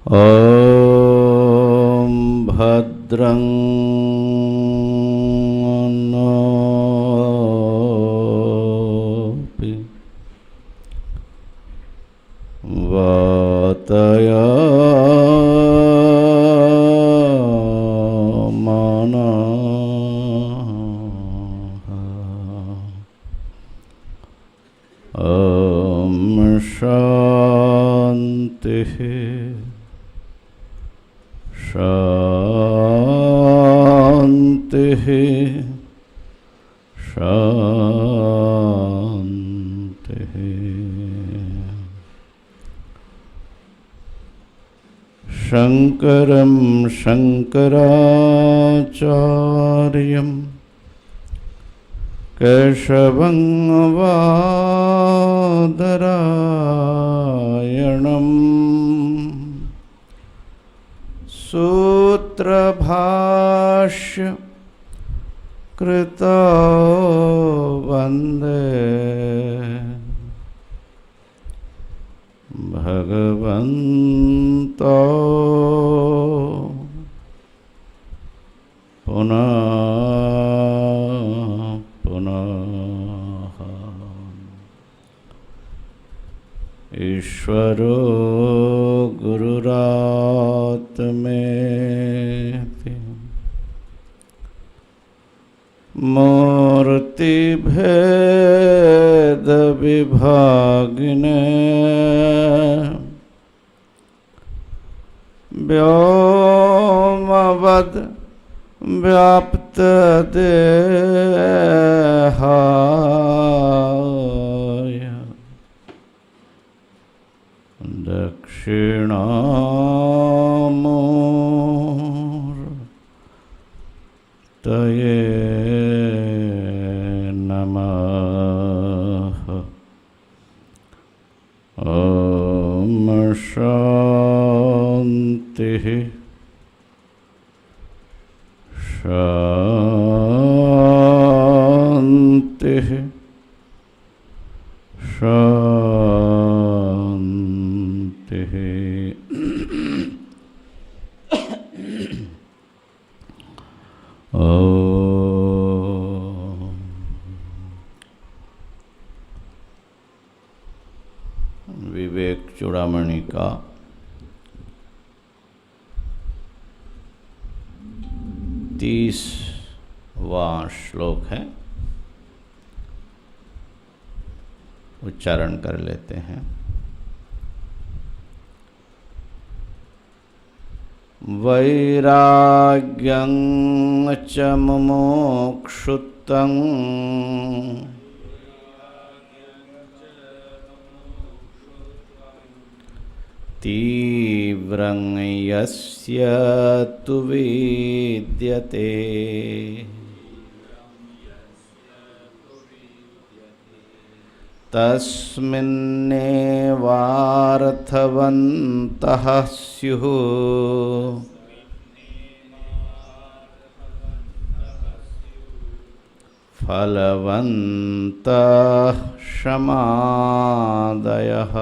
ॐ भद्रं नोऽपि वातयामनः। ॐ शान्तिः शान्तिः शान्तिः। शङ्करं शङ्कराचार्यं केशवं बादरायणम् सूत्रभाष्य कृतो वन्दे भगवन्तो पुनः पुनः। ईश्वरो गुरुरात्मेति मूर्तिभेदविभागिने व्योमवद् व्याप्तदेहाय दक्षिणामूर्तये नमः। ॐ शान्तिः शान्तिः शान्तिः। विवेक चूड़ामणि का 30वां श्लोक है, उच्चारण कर लेते हैं। वैराग्यं च मुमुक्षुत्वं तीव्रं यस्य तु विद्यते तस्मिन्नेवार्थवन्तः स्युः फलवन्तः शमादयः।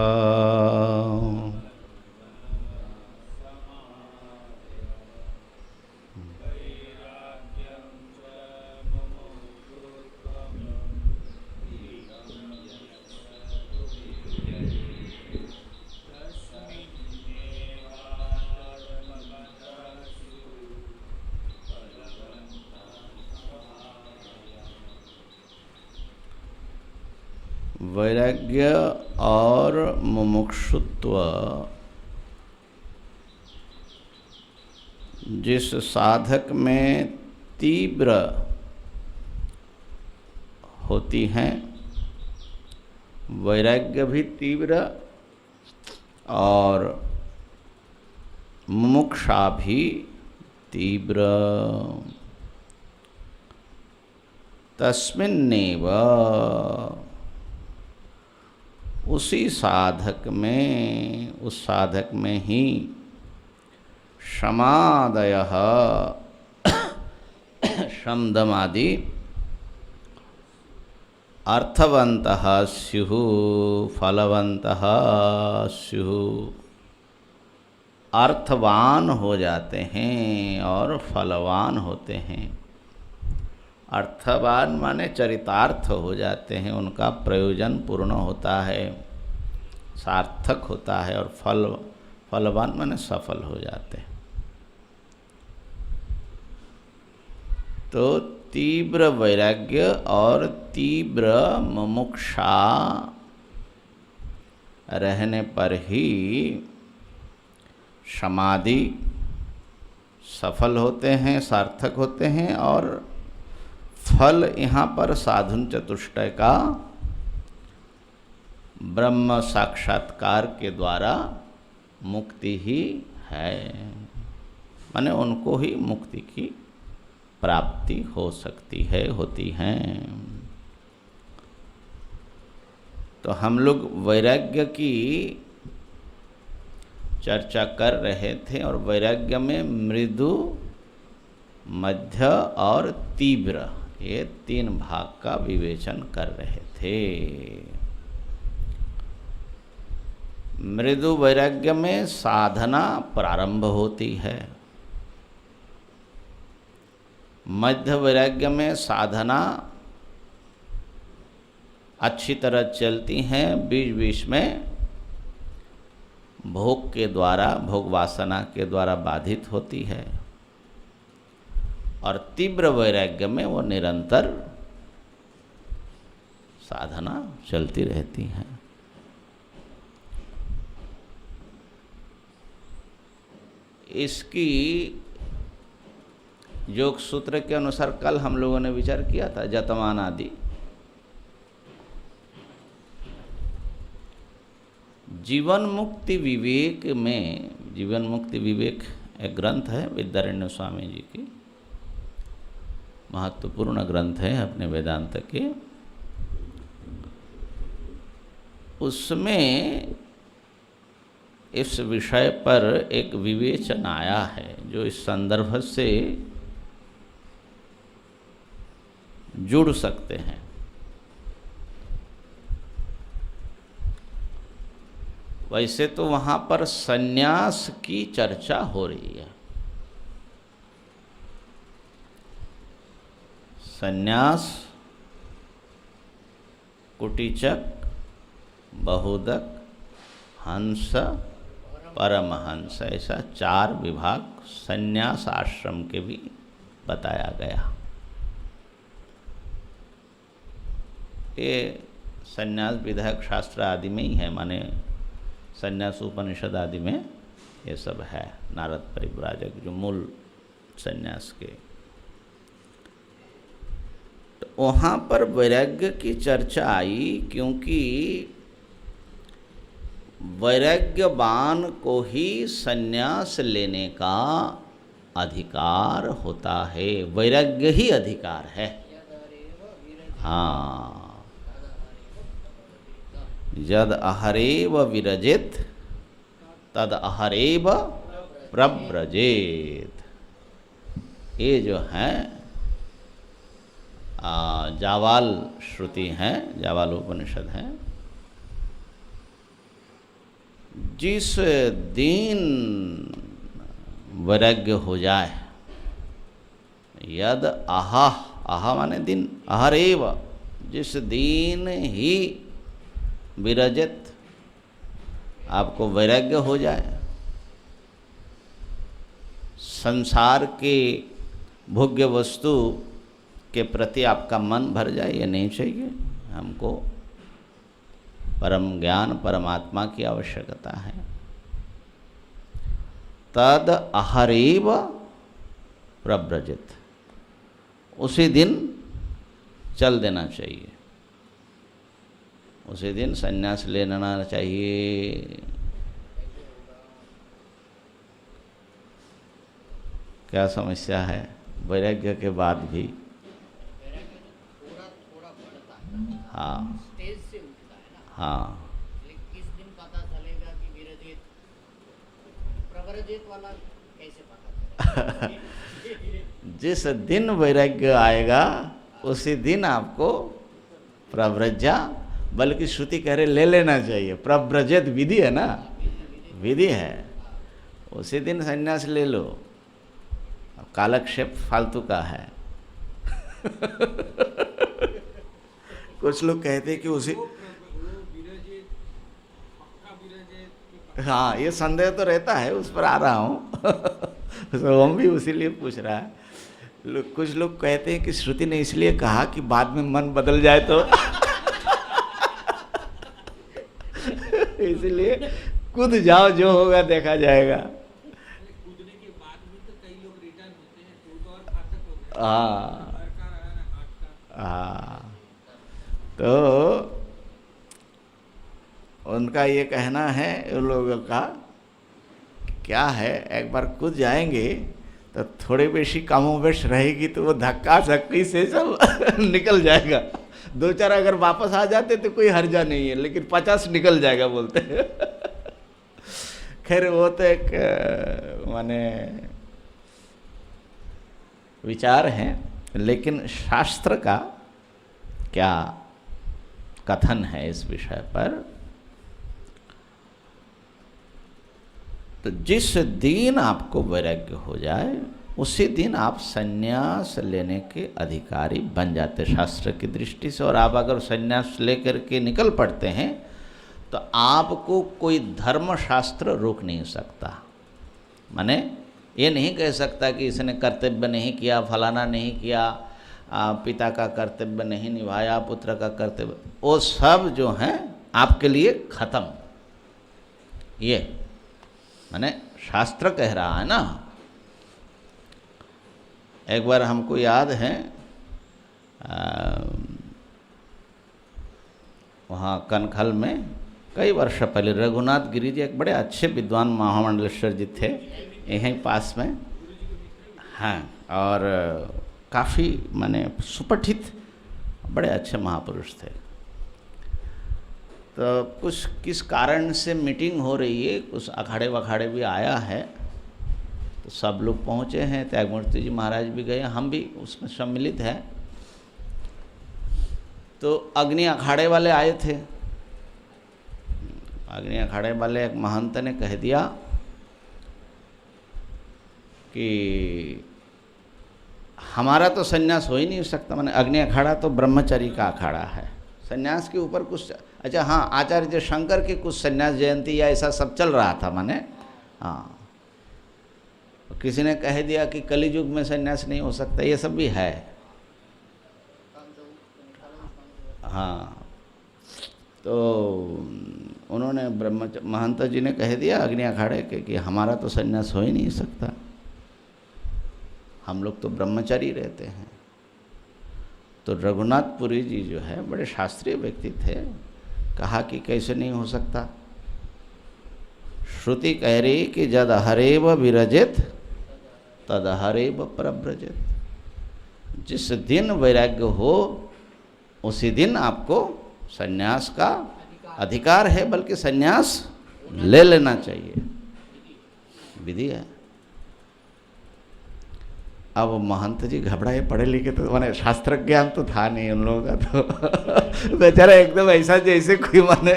वैराग्य और मुमुक्षुत्व जिस साधक में तीव्र होती हैं, वैराग्य भी तीव्र और मुमुक्षा भी तीव्र। तस्मिन्नेव उसी साधक में, उस साधक में ही शमादयः शमदमादि अर्थवन्तः स्युः फलवन्तः स्युः। अर्थवान हो जाते हैं और फलवान होते हैं। अर्थवान माने चरितार्थ हो जाते हैं, उनका प्रयोजन पूर्ण होता है, सार्थक होता है, और फलवान माने सफल हो जाते हैं। तो तीव्र वैराग्य और तीव्र मुमुक्षा रहने पर ही समाधि सफल होते हैं, सार्थक होते हैं, और फल यहाँ पर साधुन चतुष्टय का ब्रह्म साक्षात्कार के द्वारा मुक्ति ही है। माने उनको ही मुक्ति की प्राप्ति हो सकती है, होती है। तो हम लोग वैराग्य की चर्चा कर रहे थे, और वैराग्य में मृदु, मध्य और तीव्र, ये 3 भाग का विवेचन कर रहे थे। मृदु वैराग्य में साधना प्रारंभ होती है, मध्य वैराग्य में साधना अच्छी तरह चलती हैं, बीच बीच में भोग के द्वारा, भोग वासना के द्वारा बाधित होती है, और तीव्र वैराग्य में वो निरंतर साधना चलती रहती है। इसकी योग सूत्र के अनुसार कल हम लोगों ने विचार किया था, जतमान आदि। जीवन मुक्ति विवेक में, जीवन मुक्ति विवेक एक ग्रंथ है विद्यारण्य स्वामी जी की, महत्वपूर्ण ग्रंथ है अपने वेदांत के। उसमें इस विषय पर एक विवेचन आया है जो इस संदर्भ से जुड़ सकते हैं। वैसे तो वहाँ पर संन्यास की चर्चा हो रही है। संन्यास, कुटीचक, बहुदक, हंस, परमहंस, ऐसा 4 विभाग संन्यास आश्रम के भी बताया गया। ये संन्यास विधायक शास्त्र आदि में ही है, माने संन्यास उपनिषद आदि में ये सब है, नारद परिव्राजक जो मूल संन्यास के। तो वहाँ पर वैराग्य की चर्चा आई, क्योंकि वैराग्यवान को ही संन्यास लेने का अधिकार होता है, वैराग्य ही अधिकार है। हाँ, यद अहरेव विरजेत तद अहरेव प्रव्रजेत। ये जो है जावाल श्रुति हैं, जावाल उपनिषद हैं। जिस दिन वैराग्य हो जाए, यद आहा, आहा माने दिन, अहरेव, जिस दिन ही विरजित, आपको वैराग्य हो जाए, संसार के भोग्य वस्तु के प्रति आपका मन भर जाए, ये नहीं चाहिए। हमको परम ज्ञान, परमात्मा की आवश्यकता है। तद अहरेव प्रव्रजित, उसी दिन चल देना चाहिए, उसी दिन संन्यास ले लेना चाहिए। क्या समस्या है वैराग्य के बाद भी? हाँ हाँ, किस दिन पता चलेगा कि विरजित प्रव्रजित वाला कैसे पता चलेगा? जिस दिन वैराग्य आएगा उसी दिन आपको प्रव्रजा, बल्कि श्रुति कह रहे ले लेना चाहिए। प्रव्रजित विधि है ना, विधि है, उसी दिन संन्यास ले लो। अब कालक्षेप फालतू का है। कुछ लोग कहते हैं कि उसी, हाँ ये संदेह तो रहता है, उस पर आ रहा हूँ। तो हम भी उसीलिए पूछ रहा है। कुछ लोग कहते हैं कि श्रुति ने इसलिए कहा कि बाद में मन बदल जाए तो इसलिए कूद जाओ, जो होगा देखा जाएगा। कूदने के बाद भी तो कई लोग रिटर्न होते हैं, तो और घातक हो गया। हाँ घर का रहा ना हाथ का। हाँ, तो उनका ये कहना है उन लोगों का, क्या है एक बार कूद जाएंगे तो थोड़ी बेशी कमोबेश रहेगी तो वो धक्का धक्की से सब निकल जाएगा। 2-4 अगर वापस आ जाते तो कोई हर्जा नहीं है, लेकिन 50 निकल जाएगा बोलते हैं। खैर वो तो एक माने विचार हैं, लेकिन शास्त्र का क्या कथन है इस विषय पर? तो जिस दिन आपको वैराग्य हो जाए उसी दिन आप संन्यास लेने के अधिकारी बन जाते शास्त्र की दृष्टि से। और आप अगर संन्यास लेकर के निकल पड़ते हैं तो आपको कोई धर्मशास्त्र रोक नहीं सकता। माने ये नहीं कह सकता कि इसने कर्तव्य नहीं किया, फलाना नहीं किया, पिता का कर्तव्य नहीं निभाया, पुत्र का कर्तव्य, वो सब जो हैं आपके लिए खत्म। ये माने शास्त्र कह रहा है ना। एक बार हमको याद है वहाँ कनखल में कई वर्ष पहले रघुनाथ गिरी जी एक बड़े अच्छे विद्वान महामंडलेश्वर जी थे, यहीं पास में। हाँ, और काफ़ी माने सुपठित बड़े अच्छे महापुरुष थे। तो कुछ किस कारण से मीटिंग हो रही है, कुछ अखाड़े वखाड़े भी आया है, तो सब लोग पहुँचे हैं। त्यागमूर्ति जी महाराज भी गए, हम भी उसमें सम्मिलित हैं। तो अग्नि अखाड़े वाले आए थे। अग्नि अखाड़े वाले एक महंत ने कह दिया कि हमारा तो संन्यास हो ही नहीं सकता। माने अग्नि अखाड़ा तो ब्रह्मचर्य का अखाड़ा है, संन्यास के ऊपर कुछ, अच्छा हाँ, आचार्य शंकर की कुछ संन्यास जयंती या ऐसा सब चल रहा था। माने हाँ, किसी ने कह दिया कि कली युग में संन्यास नहीं हो सकता, ये सब भी है। हाँ, तो उन्होंने महंत जी ने कह दिया अग्नि अखाड़े के कि हमारा तो संन्यास हो ही नहीं सकता, हम लोग तो ब्रह्मचारी रहते हैं। तो रघुनाथपुरी जी जो है बड़े शास्त्रीय व्यक्ति थे, कहा कि कैसे नहीं हो सकता। श्रुति कह रही कि जद हरेव विरजित तद हरेव प्रव्रजित। जिस दिन वैराग्य हो उसी दिन आपको संन्यास का अधिकार है, बल्कि संन्यास ले लेना चाहिए, विधि है। अब महंत जी घबराए, पढ़े लिखे तो माने शास्त्र ज्ञान तो था नहीं उन लोगों का, तो बेचारा एकदम ऐसा जैसे कोई माने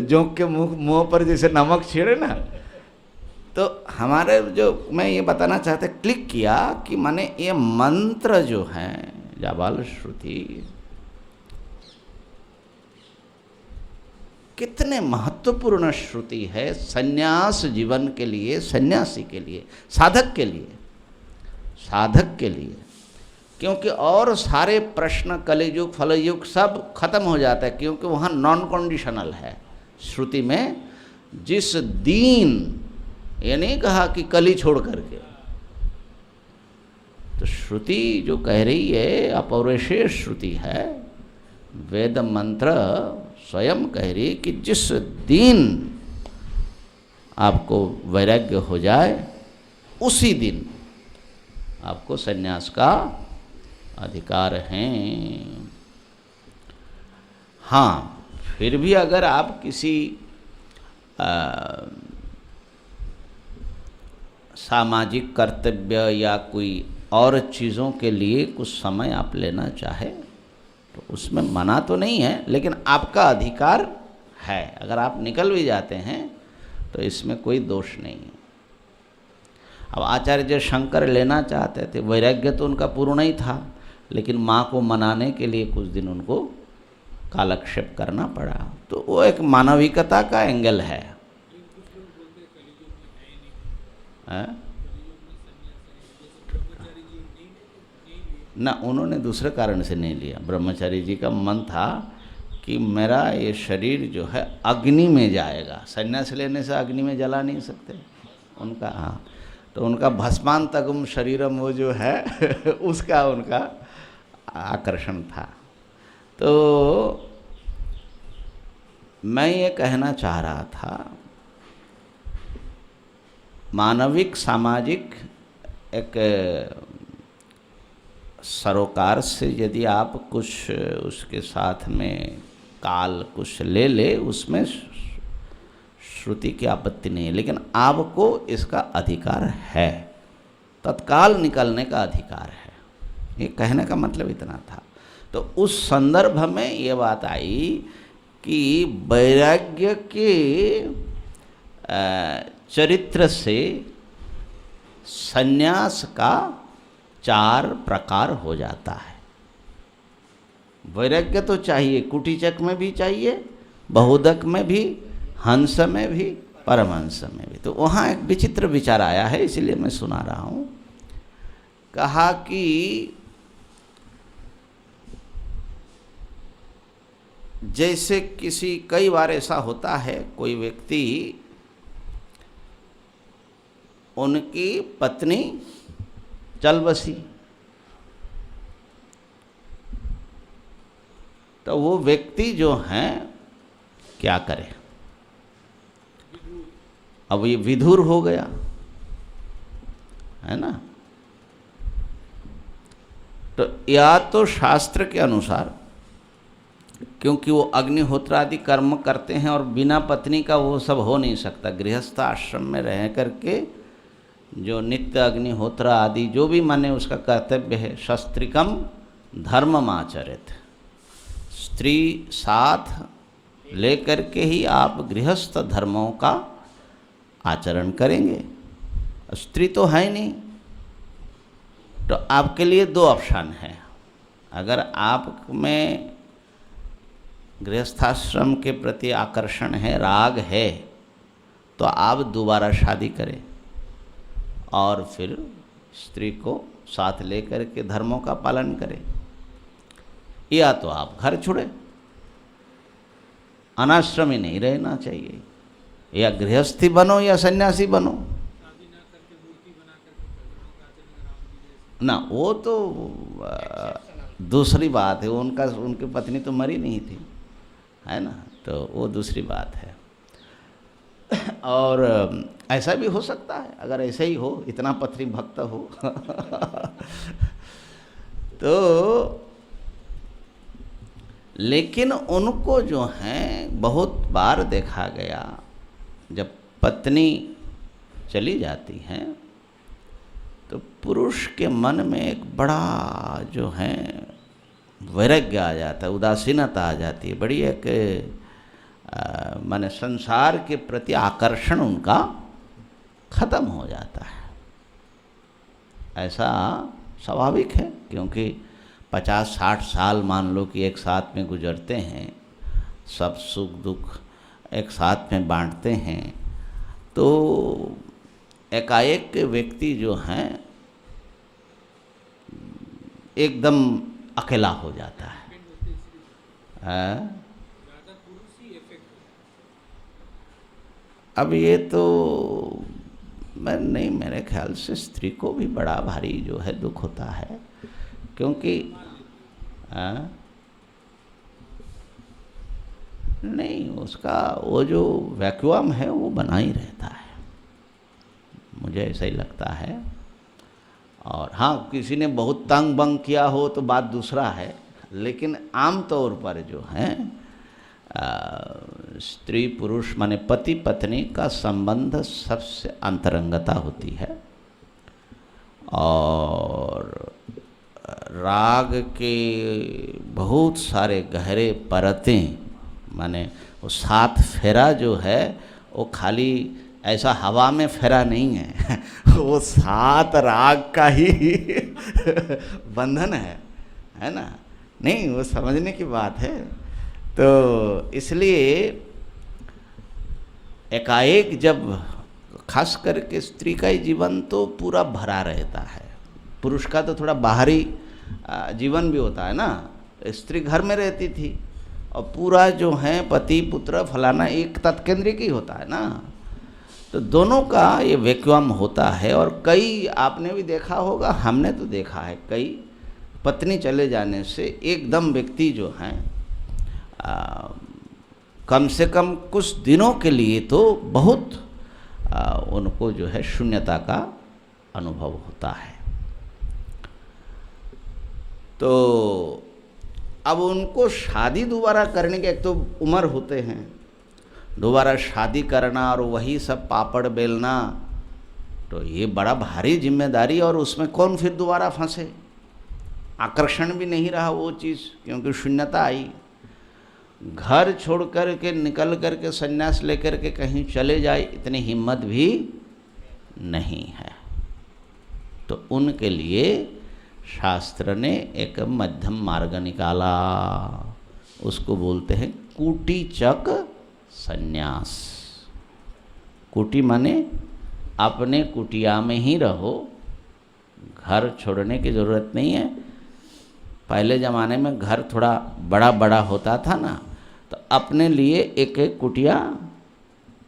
जोंक के मुंह पर जैसे नमक छिड़े ना। तो हमारे जो मैं ये बताना चाहता क्लिक किया कि माने ये मंत्र जो हैं जाबाल श्रुति कितने महत्वपूर्ण श्रुति है संन्यास जीवन के लिए, सन्यासी के लिए, साधक के लिए, साधक के लिए। क्योंकि और सारे प्रश्न कलियुग फलयुग सब खत्म हो जाता है, क्योंकि वहाँ नॉन कंडीशनल है। श्रुति में जिस दिन, ये नहीं कहा कि कली छोड़ करके, तो श्रुति जो कह रही है अपौरुषेय श्रुति है, वेद मंत्र स्वयं कह रही कि जिस दिन आपको वैराग्य हो जाए उसी दिन आपको संन्यास का अधिकार है। हाँ, फिर भी अगर आप किसी सामाजिक कर्तव्य या कोई और चीज़ों के लिए कुछ समय आप लेना चाहे तो उसमें मना तो नहीं है, लेकिन आपका अधिकार है। अगर आप निकल भी जाते हैं तो इसमें कोई दोष नहीं है। अब आचार्य शंकर लेना चाहते थे, वैराग्य तो उनका पूर्ण ही था, लेकिन माँ को मनाने के लिए कुछ दिन उनको कालक्षेप करना पड़ा। तो वो एक मानविकता का एंगल है। ना, उन्होंने दूसरे कारण से नहीं लिया। ब्रह्मचारी जी का मन था कि मेरा ये शरीर जो है अग्नि में जाएगा, संन्यास लेने से अग्नि में जला नहीं सकते उनका। हाँ, तो उनका भस्मांतगम शरीरम वो जो है उसका उनका आकर्षण था। तो मैं ये कहना चाह रहा था, मानविक सामाजिक एक सरोकार से यदि आप कुछ उसके साथ में काल कुछ ले ले, उसमें श्रुति की आपत्ति नहीं है, लेकिन आपको इसका अधिकार है, तत्काल निकलने का अधिकार है। ये कहने का मतलब इतना था। तो उस संदर्भ में ये बात आई कि वैराग्य के चरित्र से संन्यास का 4 प्रकार हो जाता है। वैराग्य तो चाहिए, कुटीचक में भी चाहिए, बहुदक में भी, हंस में भी, परमहंस में भी। तो वहाँ एक विचित्र विचार आया है, इसलिए मैं सुना रहा हूँ। कहा कि जैसे कई बार ऐसा होता है, कोई व्यक्ति, उनकी पत्नी चल बसी, तो वो व्यक्ति जो हैं क्या करे? अब ये विधुर हो गया है ना। तो या तो शास्त्र के अनुसार, क्योंकि वो अग्निहोत्र आदि कर्म करते हैं और बिना पत्नी का वो सब हो नहीं सकता। गृहस्थ आश्रम में रह करके जो नित्य अग्निहोत्र आदि जो भी माने उसका कर्तव्य है, शस्त्रिकम धर्ममाचरित, स्त्री साथ लेकर के ही आप गृहस्थ धर्मों का आचरण करेंगे। स्त्री तो है नहीं, तो आपके लिए 2 ऑप्शन है। अगर आप में गृहस्थाश्रम के प्रति आकर्षण है, राग है, तो आप दोबारा शादी करें और फिर स्त्री को साथ लेकर के धर्मों का पालन करें, या तो आप घर छोड़े, अनाश्रमी नहीं रहना चाहिए, या गृहस्थी बनो या सन्यासी बनो ना। वो तो दूसरी बात है, उनकी पत्नी तो मरी नहीं थी, है ना, तो वो दूसरी बात है। और ऐसा भी हो सकता है, अगर ऐसे ही हो, इतना पत्नी भक्त हो तो लेकिन उनको जो है बहुत बार देखा गया, जब पत्नी चली जाती हैं तो पुरुष के मन में एक बड़ा जो है वैराग्य आ जाता है, उदासीनता आ जाती है, बड़ी एक माने संसार के प्रति आकर्षण उनका खत्म हो जाता है। ऐसा स्वाभाविक है, क्योंकि 50-60 साल मान लो कि एक साथ में गुजरते हैं, सब सुख दुख एक साथ में बांटते हैं, तो एकाएक के व्यक्ति जो हैं एकदम अकेला हो जाता है। अब ये तो मैं नहीं, मेरे ख्याल से स्त्री को भी बड़ा भारी जो है दुख होता है, क्योंकि नहीं, उसका वो जो वैक्यूम है वो बना ही रहता है, मुझे ऐसा ही लगता है। और हाँ, किसी ने बहुत तंग बंग किया हो तो बात दूसरा है, लेकिन आम तौर पर जो है स्त्री पुरुष माने पति पत्नी का संबंध सबसे अंतरंगता होती है, और राग के बहुत सारे गहरे परतें, माने वो 7 फेरा जो है वो खाली ऐसा हवा में फेरा नहीं है वो 7 राग का ही बंधन है ना। नहीं, वो समझने की बात है। तो इसलिए एकाएक जब खास करके स्त्री का ही जीवन तो पूरा भरा रहता है, पुरुष का तो थोड़ा बाहरी जीवन भी होता है ना। स्त्री घर में रहती थी और पूरा जो है पति पुत्र फलाना एक तत्केंद्रिक ही होता है ना। तो दोनों का ये वैक्यूम होता है। और कई आपने भी देखा होगा, हमने तो देखा है, कई पत्नी चले जाने से एकदम व्यक्ति जो हैं कम से कम कुछ दिनों के लिए तो बहुत उनको जो है शून्यता का अनुभव होता है। तो अब उनको शादी दोबारा करने के एक तो उम्र होते हैं, दोबारा शादी करना और वही सब पापड़ बेलना, तो ये बड़ा भारी जिम्मेदारी। और उसमें कौन फिर दोबारा फंसे, आकर्षण भी नहीं रहा वो चीज़, क्योंकि शून्यता आई। घर छोड़ कर के निकल कर के संन्यास लेकर के कहीं चले जाए इतनी हिम्मत भी नहीं है। तो उनके लिए शास्त्र ने एक मध्यम मार्ग निकाला, उसको बोलते हैं कूटीचक संन्यास। कुटी माने अपने कुटिया में ही रहो, घर छोड़ने की ज़रूरत नहीं है। पहले ज़माने में घर थोड़ा बड़ा बड़ा होता था ना, तो अपने लिए एक एक कुटिया,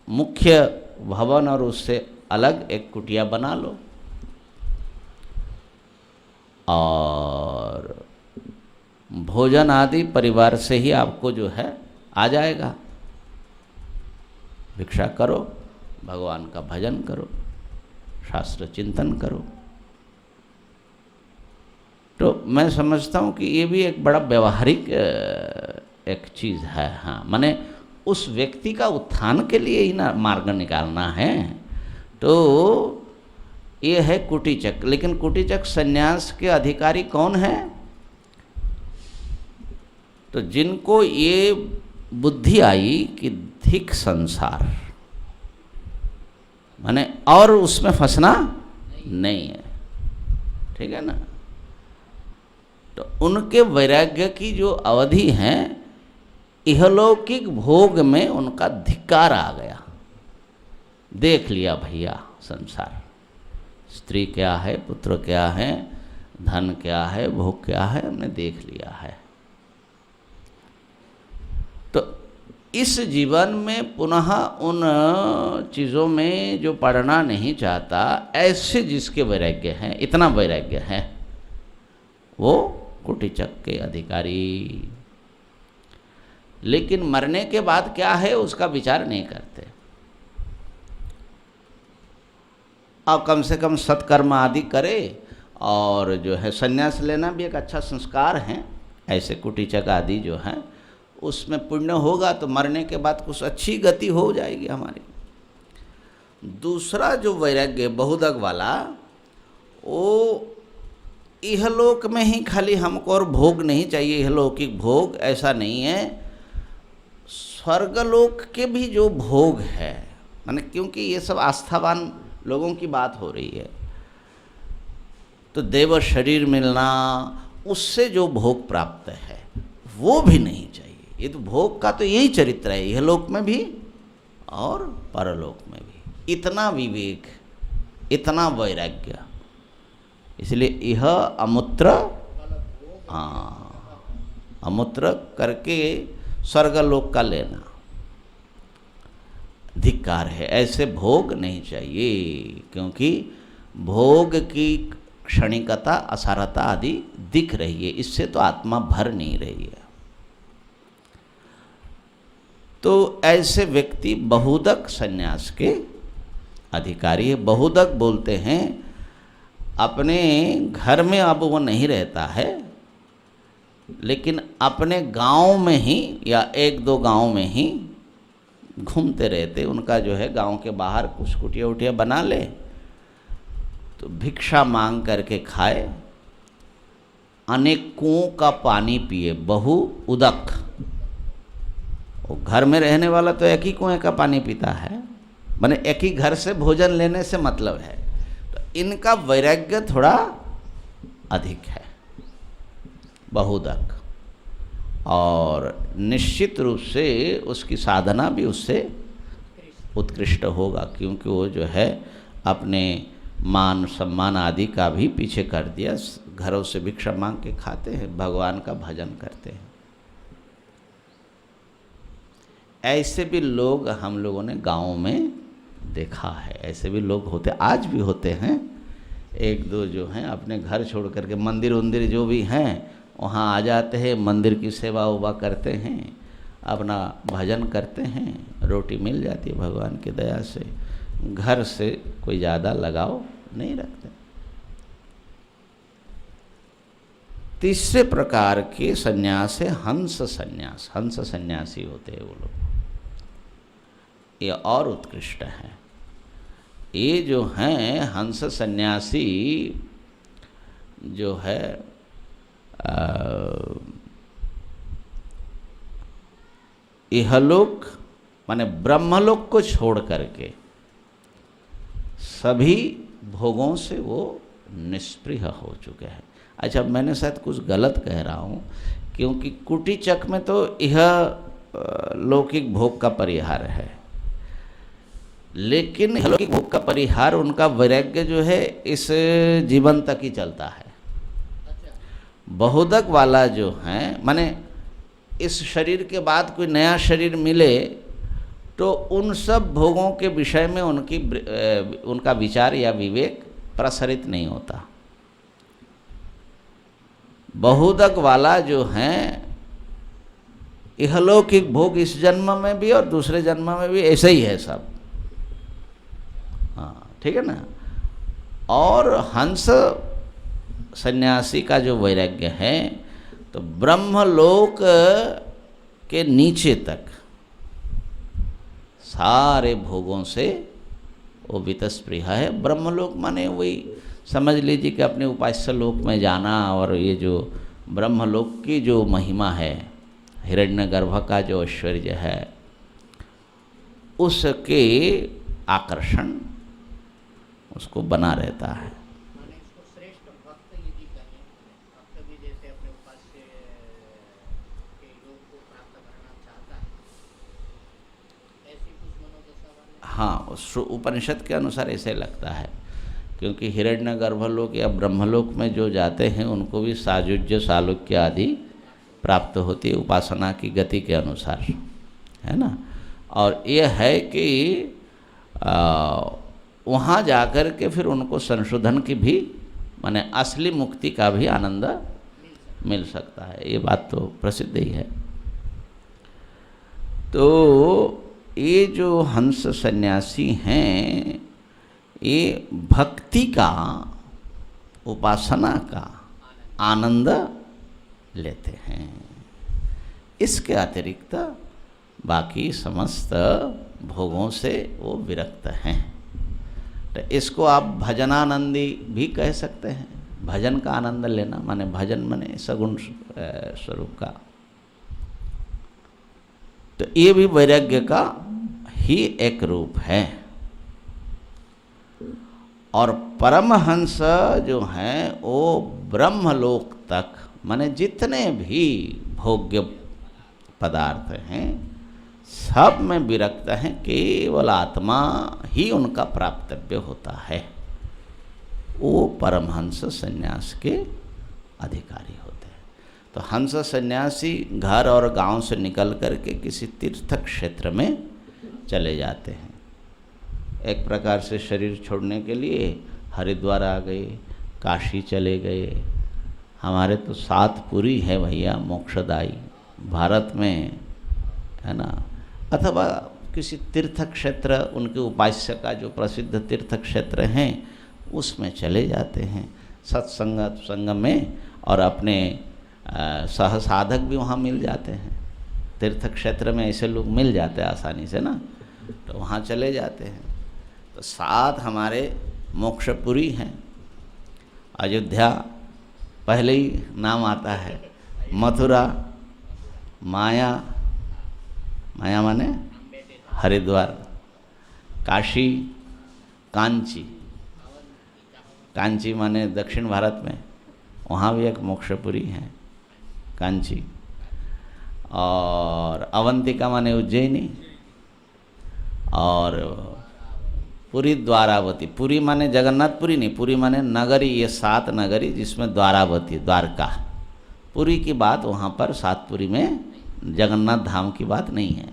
मुख्य भवन और उससे अलग एक कुटिया बना लो और भोजन आदि परिवार से ही आपको जो है आ जाएगा। भिक्षा करो, भगवान का भजन करो, शास्त्र चिंतन करो। तो मैं समझता हूँ कि ये भी एक बड़ा व्यवहारिक एक चीज़ है। हाँ, माने उस व्यक्ति का उत्थान के लिए ही ना मार्ग निकालना है। तो ये है कुटीचक। लेकिन कुटीचक संन्यास के अधिकारी कौन है? तो जिनको ये बुद्धि आई कि धिक संसार, माने और उसमें फंसना नहीं है, ठीक है ना। तो उनके वैराग्य की जो अवधि है, इहलौकिक भोग में उनका धिक्कार आ गया। देख लिया भैया संसार, स्त्री क्या है, पुत्र क्या है, धन क्या है, भोग क्या है, हमने देख लिया है। तो इस जीवन में पुनः उन चीज़ों में जो पढ़ना नहीं चाहता, ऐसे जिसके वैराग्य हैं, इतना वैराग्य है, वो कुटीचक के अधिकारी। लेकिन मरने के बाद क्या है उसका विचार नहीं करते। अब कम से कम सत्कर्म आदि करे, और जो है संन्यास लेना भी एक अच्छा संस्कार है। ऐसे कुटीचक आदि जो हैं उसमें पुण्य होगा तो मरने के बाद कुछ अच्छी गति हो जाएगी हमारी। दूसरा जो वैराग्य बहुदग वाला, वो इहलोक में ही खाली हमको और भोग नहीं चाहिए, इहलौकिक भोग, ऐसा नहीं है। स्वर्गलोक के भी जो भोग है, माने क्योंकि ये सब आस्थावान लोगों की बात हो रही है, तो देव शरीर मिलना, उससे जो भोग प्राप्त है वो भी नहीं चाहिए। ये तो भोग का तो यही चरित्र है, इहलोक में भी और परलोक में भी। इतना विवेक, इतना वैराग्य, इसलिए यह अमूत्र, हाँ, अमूत्र करके स्वर्गलोक का लेना धिक्कार है। ऐसे भोग नहीं चाहिए, क्योंकि भोग की क्षणिकता, असारता आदि दिख रही है, इससे तो आत्मा भर नहीं रही है। तो ऐसे व्यक्ति बहुदक संन्यास के अधिकारी है। बहुदक बोलते हैं अपने घर में अब वो नहीं रहता है, लेकिन अपने गांव में ही या एक दो गांव में ही घूमते रहते। उनका जो है गांव के बाहर कुछ कुटिया उटिया बना ले, तो भिक्षा मांग करके खाए, अनेक कुओं का पानी पिए। बहु उदक, वो घर में रहने वाला तो एक ही कुएं का पानी पीता है, माने एक ही घर से भोजन लेने से मतलब है। तो इनका वैराग्य थोड़ा अधिक है, बहुदक, और निश्चित रूप से उसकी साधना भी उससे उत्कृष्ट होगा, क्योंकि वो जो है अपने मान सम्मान आदि का भी पीछे कर दिया, घरों से भिक्षा मांग के खाते हैं, भगवान का भजन करते हैं। ऐसे भी लोग हम लोगों ने गाँव में देखा है, ऐसे भी लोग होते, आज भी होते हैं। एक दो जो हैं अपने घर छोड़ करके मंदिर वंदिर जो भी हैं वहाँ आ जाते हैं, मंदिर की सेवा उवा करते हैं, अपना भजन करते हैं, रोटी मिल जाती है भगवान की दया से, घर से कोई ज़्यादा लगाव नहीं रखते। तीसरे प्रकार के सन्यास है हंस सन्यास, हंस सन्यासी होते हैं वो लोग, ये और उत्कृष्ट है। ये जो हैं हंस सन्यासी जो है इहलोक माने ब्रह्मलोक को छोड़ करके सभी भोगों से वो निष्प्रिय हो चुके हैं। अच्छा, मैंने शायद कुछ गलत कह रहा हूँ, क्योंकि कुटीचक में तो यह लौकिक भोग का परिहार है, लेकिन लौकिक भोग का परिहार उनका वैराग्य जो है इस जीवन तक ही चलता है। बहुदक वाला जो है माने इस शरीर के बाद कोई नया शरीर मिले तो उन सब भोगों के विषय में उनका विचार या विवेक प्रसरित नहीं होता। बहुदक वाला जो हैं इहलौकिक भोग इस जन्म में भी और दूसरे जन्म में भी ऐसे ही है सब, हाँ ठीक है ना। और हंस सन्यासी का जो वैराग्य है तो ब्रह्मलोक के नीचे तक सारे भोगों से वो वितस्पृह है। ब्रह्मलोक माने वही समझ लीजिए कि अपने उपास्य लोक में जाना, और ये जो ब्रह्मलोक की जो महिमा है, हिरण्यगर्भ का जो ऐश्वर्य है, उसके आकर्षण उसको बना रहता है। माने इसको श्रेष्ठ भक्त यदि कहें, भक्त भी जैसे अपने उपास्य के योग को प्राप्त करना चाहता है, ऐसी कुछ मनोदशा वाले। हाँ, उस उपनिषद के अनुसार ऐसे लगता है, क्योंकि हिरण्यगर्भलोक या ब्रह्मलोक में जो जाते हैं उनको भी सायुज्य सालोक्य आदि प्राप्त होती है उपासना की गति के अनुसार, है ना। और ये है कि वहाँ जाकर के फिर उनको संशोधन की भी माने असली मुक्ति का भी आनंद मिल सकता है, ये बात तो प्रसिद्ध ही है। तो ये जो हंस सन्यासी हैं ये भक्ति का, उपासना का आनंद लेते हैं, इसके अतिरिक्त बाकी समस्त भोगों से वो विरक्त हैं। तो इसको आप भजनानंदी भी कह सकते हैं, भजन का आनंद लेना माने भजन माने सगुण स्वरूप का। तो ये भी वैराग्य का ही एक रूप है। और परमहंस जो हैं वो ब्रह्मलोक तक माने जितने भी भोग्य पदार्थ हैं सब में विरक्त हैं, केवल आत्मा ही उनका प्राप्तव्य होता है। वो परमहंस सन्यास के अधिकारी होते हैं। तो हंस सन्यासी घर और गांव से निकल करके किसी तीर्थ क्षेत्र में चले जाते हैं। एक प्रकार से शरीर छोड़ने के लिए हरिद्वार आ गए, काशी चले गए। हमारे तो 7 पुरी है भैया मोक्षदायी भारत में, है ना। अथवा किसी तीर्थ क्षेत्र उनके उपास्य का जो प्रसिद्ध तीर्थ क्षेत्र हैं उसमें चले जाते हैं सत्संग में, और अपने सह साधक भी वहाँ मिल जाते हैं। तीर्थ क्षेत्र में ऐसे लोग मिल जाते हैं आसानी से ना, तो वहाँ चले जाते हैं। तो 7 हमारे मोक्षपुरी हैं। अयोध्या पहले ही नाम आता है, मथुरा, माया माने हरिद्वार, काशी, कांची। कांची माने दक्षिण भारत में, वहाँ भी एक मोक्षपुरी है कांची। और अवंतिका माने उज्जैनी, और पुरी द्वारावती। पुरी माने जगन्नाथपुरी नहीं, पुरी माने नगरी, ये 7 नगरी जिसमें द्वारावती, द्वारका। पुरी की बात वहाँ पर सातपुरी में जगन्नाथ धाम की बात नहीं है।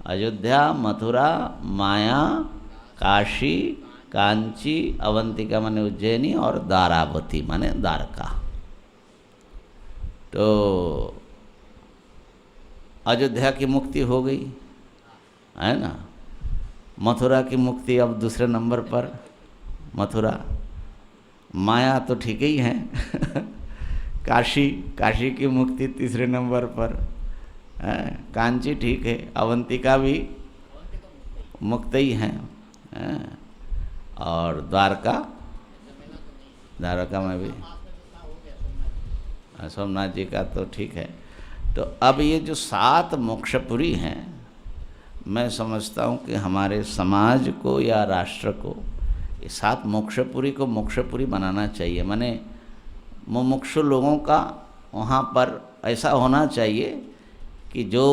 अयोध्या, मथुरा, माया, काशी, कांची, अवंतिका माने उज्जैनी, और द्वारावती माने द्वारका। तो अयोध्या की मुक्ति हो गई है ना। मथुरा की मुक्ति अब दूसरे नंबर पर मथुरा। माया तो ठीक ही है काशी की मुक्ति तीसरे नंबर पर है। कांची ठीक है, अवंतिका भी मुक्त ही है। और द्वारका में भी सोमनाथ जी का तो ठीक है। तो अब ये जो 7 मोक्षपुरी हैं, मैं समझता हूँ कि हमारे समाज को या राष्ट्र को ये 7 मोक्षपुरी को मोक्षपुरी बनाना चाहिए। माने मुमुक्षु लोगों का वहाँ पर ऐसा होना चाहिए कि जो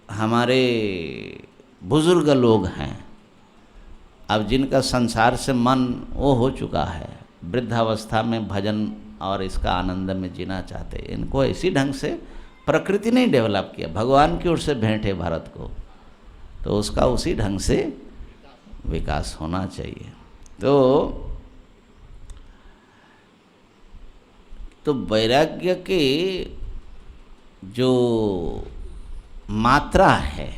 हमारे बुज़ुर्ग लोग हैं, अब जिनका संसार से मन वो हो चुका है, वृद्धावस्था में भजन और इसका आनंद में जीना चाहते, इनको इसी ढंग से प्रकृति ने डेवलप किया, भगवान की ओर से भेंट है भारत को, तो उसका उसी ढंग से विकास होना चाहिए। तो वैराग्य के जो मात्रा है,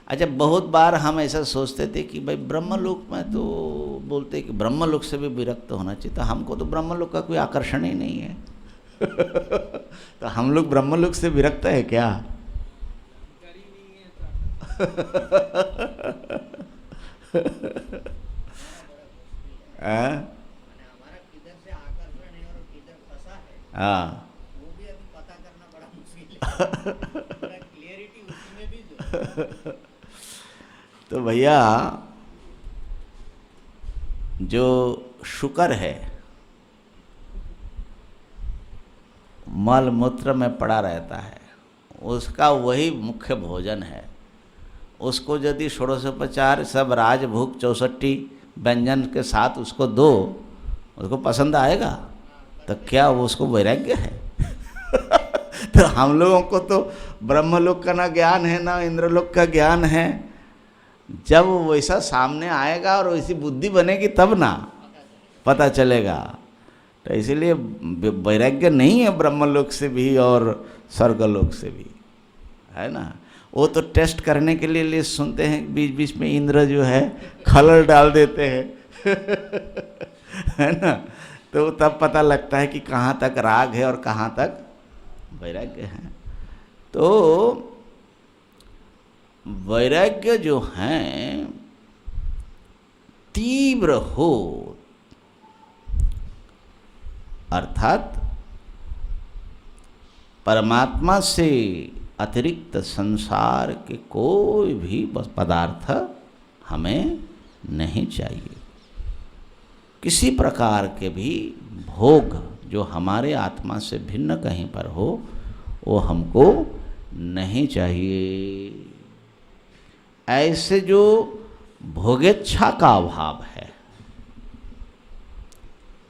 अच्छा बहुत बार हम ऐसा सोचते थे कि भाई ब्रह्मलोक में तो बोलते कि ब्रह्मलोक से भी विरक्त होना चाहिए, तो हमको तो ब्रह्मलोक का कोई आकर्षण ही नहीं है तो हम लोग ब्रह्मलोक से विरक्त है क्या? हाँ वो भी अभी पता करना बड़ा मुश्किल है क्लियरिटी उसमें भी जो तो भैया जो शुकर है मल मूत्र में पड़ा रहता है, उसका वही मुख्य भोजन है। उसको यदि षोडशोपचार सब राजभोग 64 व्यंजन के साथ उसको दो, उसको पसंद आएगा? तो क्या वो उसको वैराग्य है? तो हम लोगों को तो ब्रह्मलोक का ना ज्ञान है ना इंद्रलोक का ज्ञान है। जब वैसा सामने आएगा और वैसी बुद्धि बनेगी तब ना पता चलेगा। तो इसीलिए वैराग्य नहीं है ब्रह्मलोक से भी और स्वर्गलोक से भी, है ना। वो तो टेस्ट करने के लिए सुनते हैं, बीच बीच में इंद्र जो है खलल डाल देते हैं है ना। तो तब पता लगता है कि कहाँ तक राग है और कहाँ तक वैराग्य है। तो वैराग्य जो है तीव्र हो, अर्थात परमात्मा से अतिरिक्त संसार के कोई भी पदार्थ हमें नहीं चाहिए। किसी प्रकार के भी भोग जो हमारे आत्मा से भिन्न कहीं पर हो वो हमको नहीं चाहिए। ऐसे जो भोगेच्छा का अभाव है,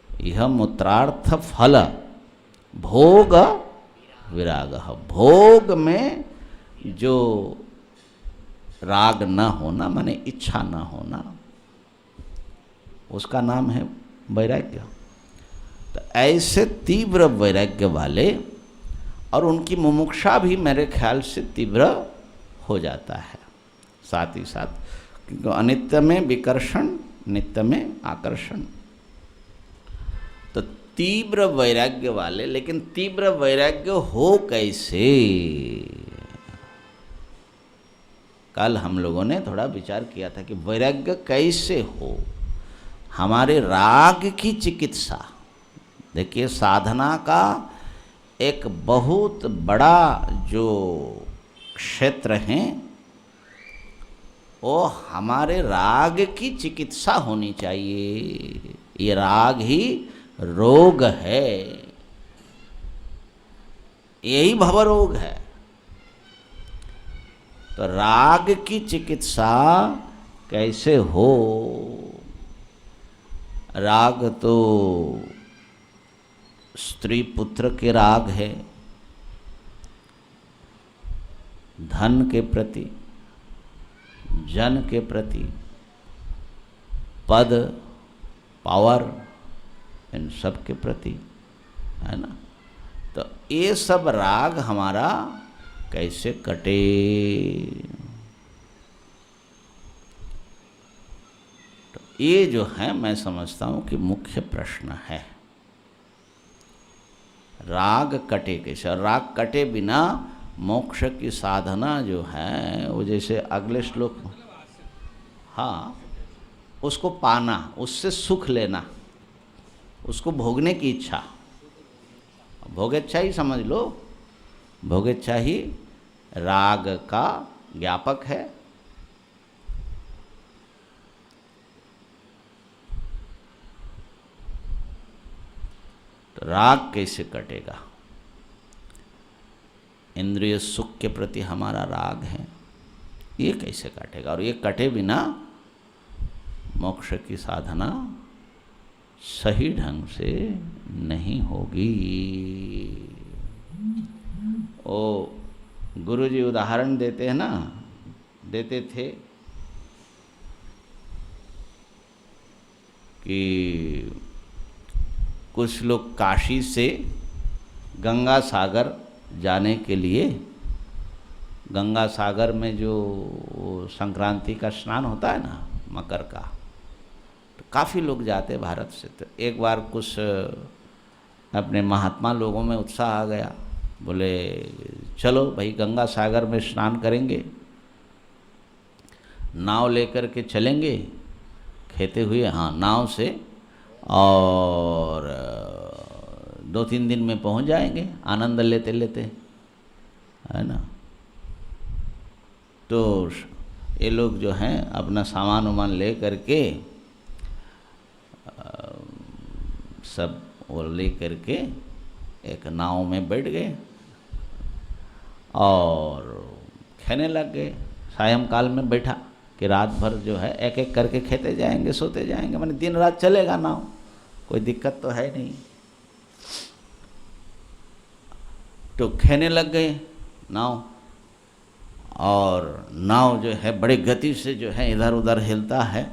यह मूत्रार्थ फल भोग विराग, भोग में जो राग न होना माने इच्छा न होना, उसका नाम है वैराग्य। तो ऐसे तीव्र वैराग्य वाले, और उनकी मुमुक्षा भी मेरे ख्याल से तीव्र हो जाता है साथ ही साथ, क्योंकि अनित्य में विकर्षण, नित्य में आकर्षण। तो तीव्र वैराग्य वाले, लेकिन तीव्र वैराग्य हो कैसे? कल हम लोगों ने थोड़ा विचार किया था कि वैराग्य कैसे हो। हमारे राग की चिकित्सा, देखिए साधना का एक बहुत बड़ा जो क्षेत्र है वो हमारे राग की चिकित्सा होनी चाहिए। ये राग ही रोग है, यही भवरोग है। तो राग की चिकित्सा कैसे हो? राग तो स्त्री पुत्र के राग है, धन के प्रति, जन के प्रति, पद, पावर, इन सब के प्रति, है ना। तो ये सब राग हमारा कैसे कटे? तो ये जो है मैं समझता हूँ कि मुख्य प्रश्न है, राग कटे कैसे। और राग कटे बिना मोक्ष की साधना जो है वो जैसे अगले श्लोक, हाँ, उसको पाना, उससे सुख लेना, उसको भोगने की इच्छा, भोगेच्छा ही समझ लो। भोगेच्छा ही राग का ज्ञापक है। तो राग कैसे कटेगा? इंद्रिय सुख के प्रति हमारा राग है, ये कैसे कटेगा? और ये कटे बिना मोक्ष की साधना सही ढंग से नहीं होगी। ओ गुरुजी उदाहरण देते हैं ना, देते थे कि कुछ लोग काशी से गंगा सागर जाने के लिए, गंगा सागर में जो संक्रांति का स्नान होता है ना, मकर का, तो काफ़ी लोग जाते भारत से। तो एक बार कुछ अपने महात्मा लोगों में उत्साह आ गया, बोले चलो भाई गंगा सागर में स्नान करेंगे, नाव लेकर के चलेंगे खेते हुए, हाँ नाव से, और 2-3 दिन में पहुंच जाएंगे आनंद लेते लेते, है ना। तो ये लोग जो हैं अपना सामान वामान ले करके सब वो ले करके एक नाव में बैठ गए और खेने लग गए। सायंकाल में बैठा कि रात भर जो है एक एक करके खेते जाएंगे, सोते जाएंगे, माने दिन रात चलेगा नाव, कोई दिक्कत तो है नहीं। तो खेने लग गए नाव, और नाव जो है बड़े गति से जो है इधर उधर हिलता है।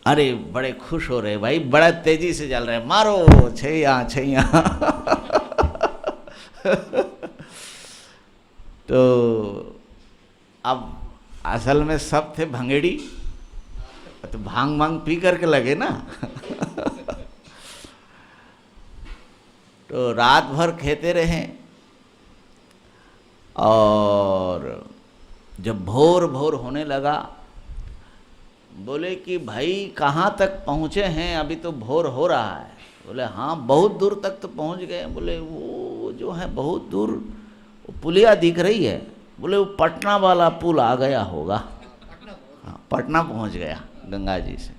अरे बड़े खुश हो रहे भाई, बड़ा तेजी से चल रहे, मारो छैया छैया। तो अब असल में सब थे भंगेड़ी, तो भांग भांग पी करके लगे ना। तो रात भर खेते रहे, और जब भोर भोर होने लगा, बोले कि भाई कहाँ तक पहुँचे हैं? अभी तो भोर हो रहा है। बोले हाँ बहुत दूर तक तो पहुँच गए। बोले वो जो है बहुत दूर वो पुलिया दिख रही है। बोले वो पटना वाला पुल आ गया होगा। हाँ पटना पहुँच गया गंगा जी से।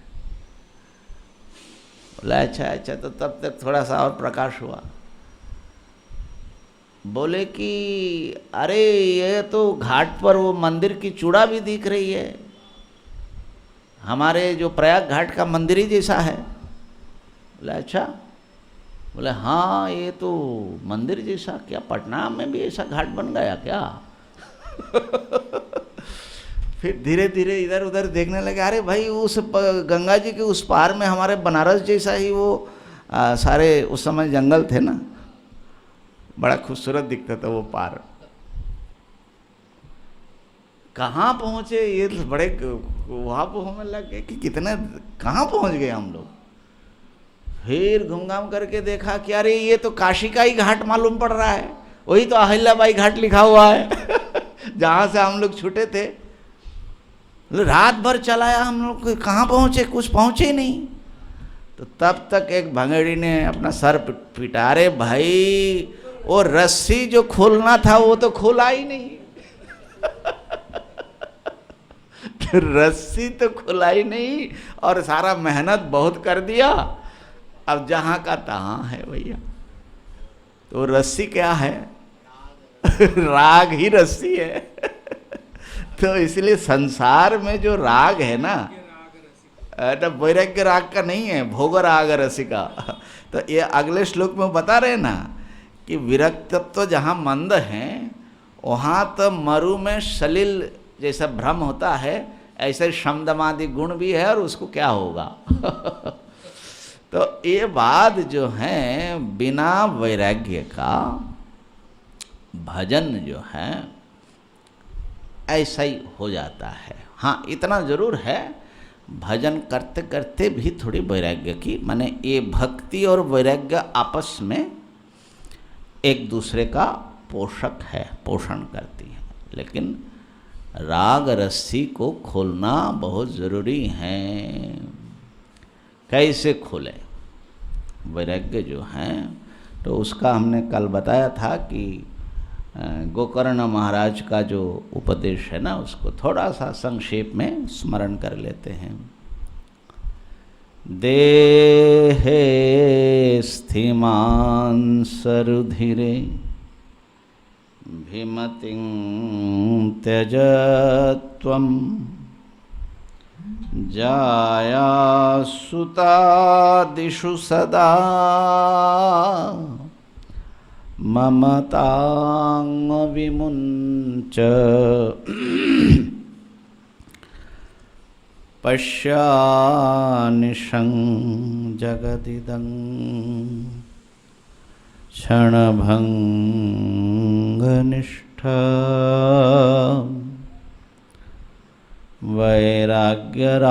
बोला अच्छा अच्छा, तो तब तक थोड़ा सा और प्रकाश हुआ। बोले कि अरे ये तो घाट पर वो मंदिर की चूड़ा भी दिख रही है, हमारे जो प्रयाग घाट का मंदिर ही जैसा है। बोले अच्छा। बोले हाँ ये तो मंदिर जैसा, क्या पटना में भी ऐसा घाट बन गया क्या? फिर धीरे धीरे इधर उधर देखने लगे, अरे भाई उस गंगा जी के उस पार में हमारे बनारस जैसा ही वो सारे उस समय जंगल थे ना, बड़ा खूबसूरत दिखता था वो पार। कहाँ पहुँचे ये, बड़े वहाँ पर हमें लग गए कि कितने कहाँ पहुँच गए हम लोग। फिर घूम-घाम करके देखा कि अरे ये तो काशी का ही घाट मालूम पड़ रहा है, वही तो अहिल्याबाई घाट लिखा हुआ है जहाँ से हम लोग छूटे थे। रात भर चलाया हम लोग, कहाँ पहुँचे, कुछ पहुँचे ही नहीं। तो तब तक एक भंगेड़ी ने अपना सर पिटा, अरे भाई वो रस्सी जो खोलना था वो तो खोला ही नहीं। रस्सी तो खुलाई नहीं और सारा मेहनत बहुत कर दिया, अब जहाँ का तहाँ है भैया। तो रस्सी क्या है? राग ही रस्सी है। तो इसलिए संसार में जो राग है ना, वैराग्य राग का नहीं है, भोग राग रसिका। तो ये अगले श्लोक में बता रहे ना कि विरक्तत्व जहाँ मंद है वहाँ तो मरु में सलिल जैसा भ्रम होता है, ऐसे शमदमादि गुण भी है और उसको क्या होगा। तो ये बात जो है, बिना वैराग्य का भजन जो है ऐसा ही हो जाता है। हाँ, इतना जरूर है, भजन करते करते भी थोड़ी वैराग्य की, माने ये भक्ति और वैराग्य आपस में एक दूसरे का पोषक है, पोषण करती है। लेकिन राग रस्सी को खोलना बहुत ज़रूरी है। कैसे खोले वैराग्य जो है? तो उसका हमने कल बताया था कि गोकर्ण महाराज का जो उपदेश है ना, उसको थोड़ा सा संक्षेप में स्मरण कर लेते हैं। देहे स्थिमान् सरुधिरे भीमतिं त्यज त्वं जायासुतादिषु सदा ममतां विमुञ्च पश्यानिशं जगदिदं क्षणभङ्गनिष्ठा वैराग्यरागरसिको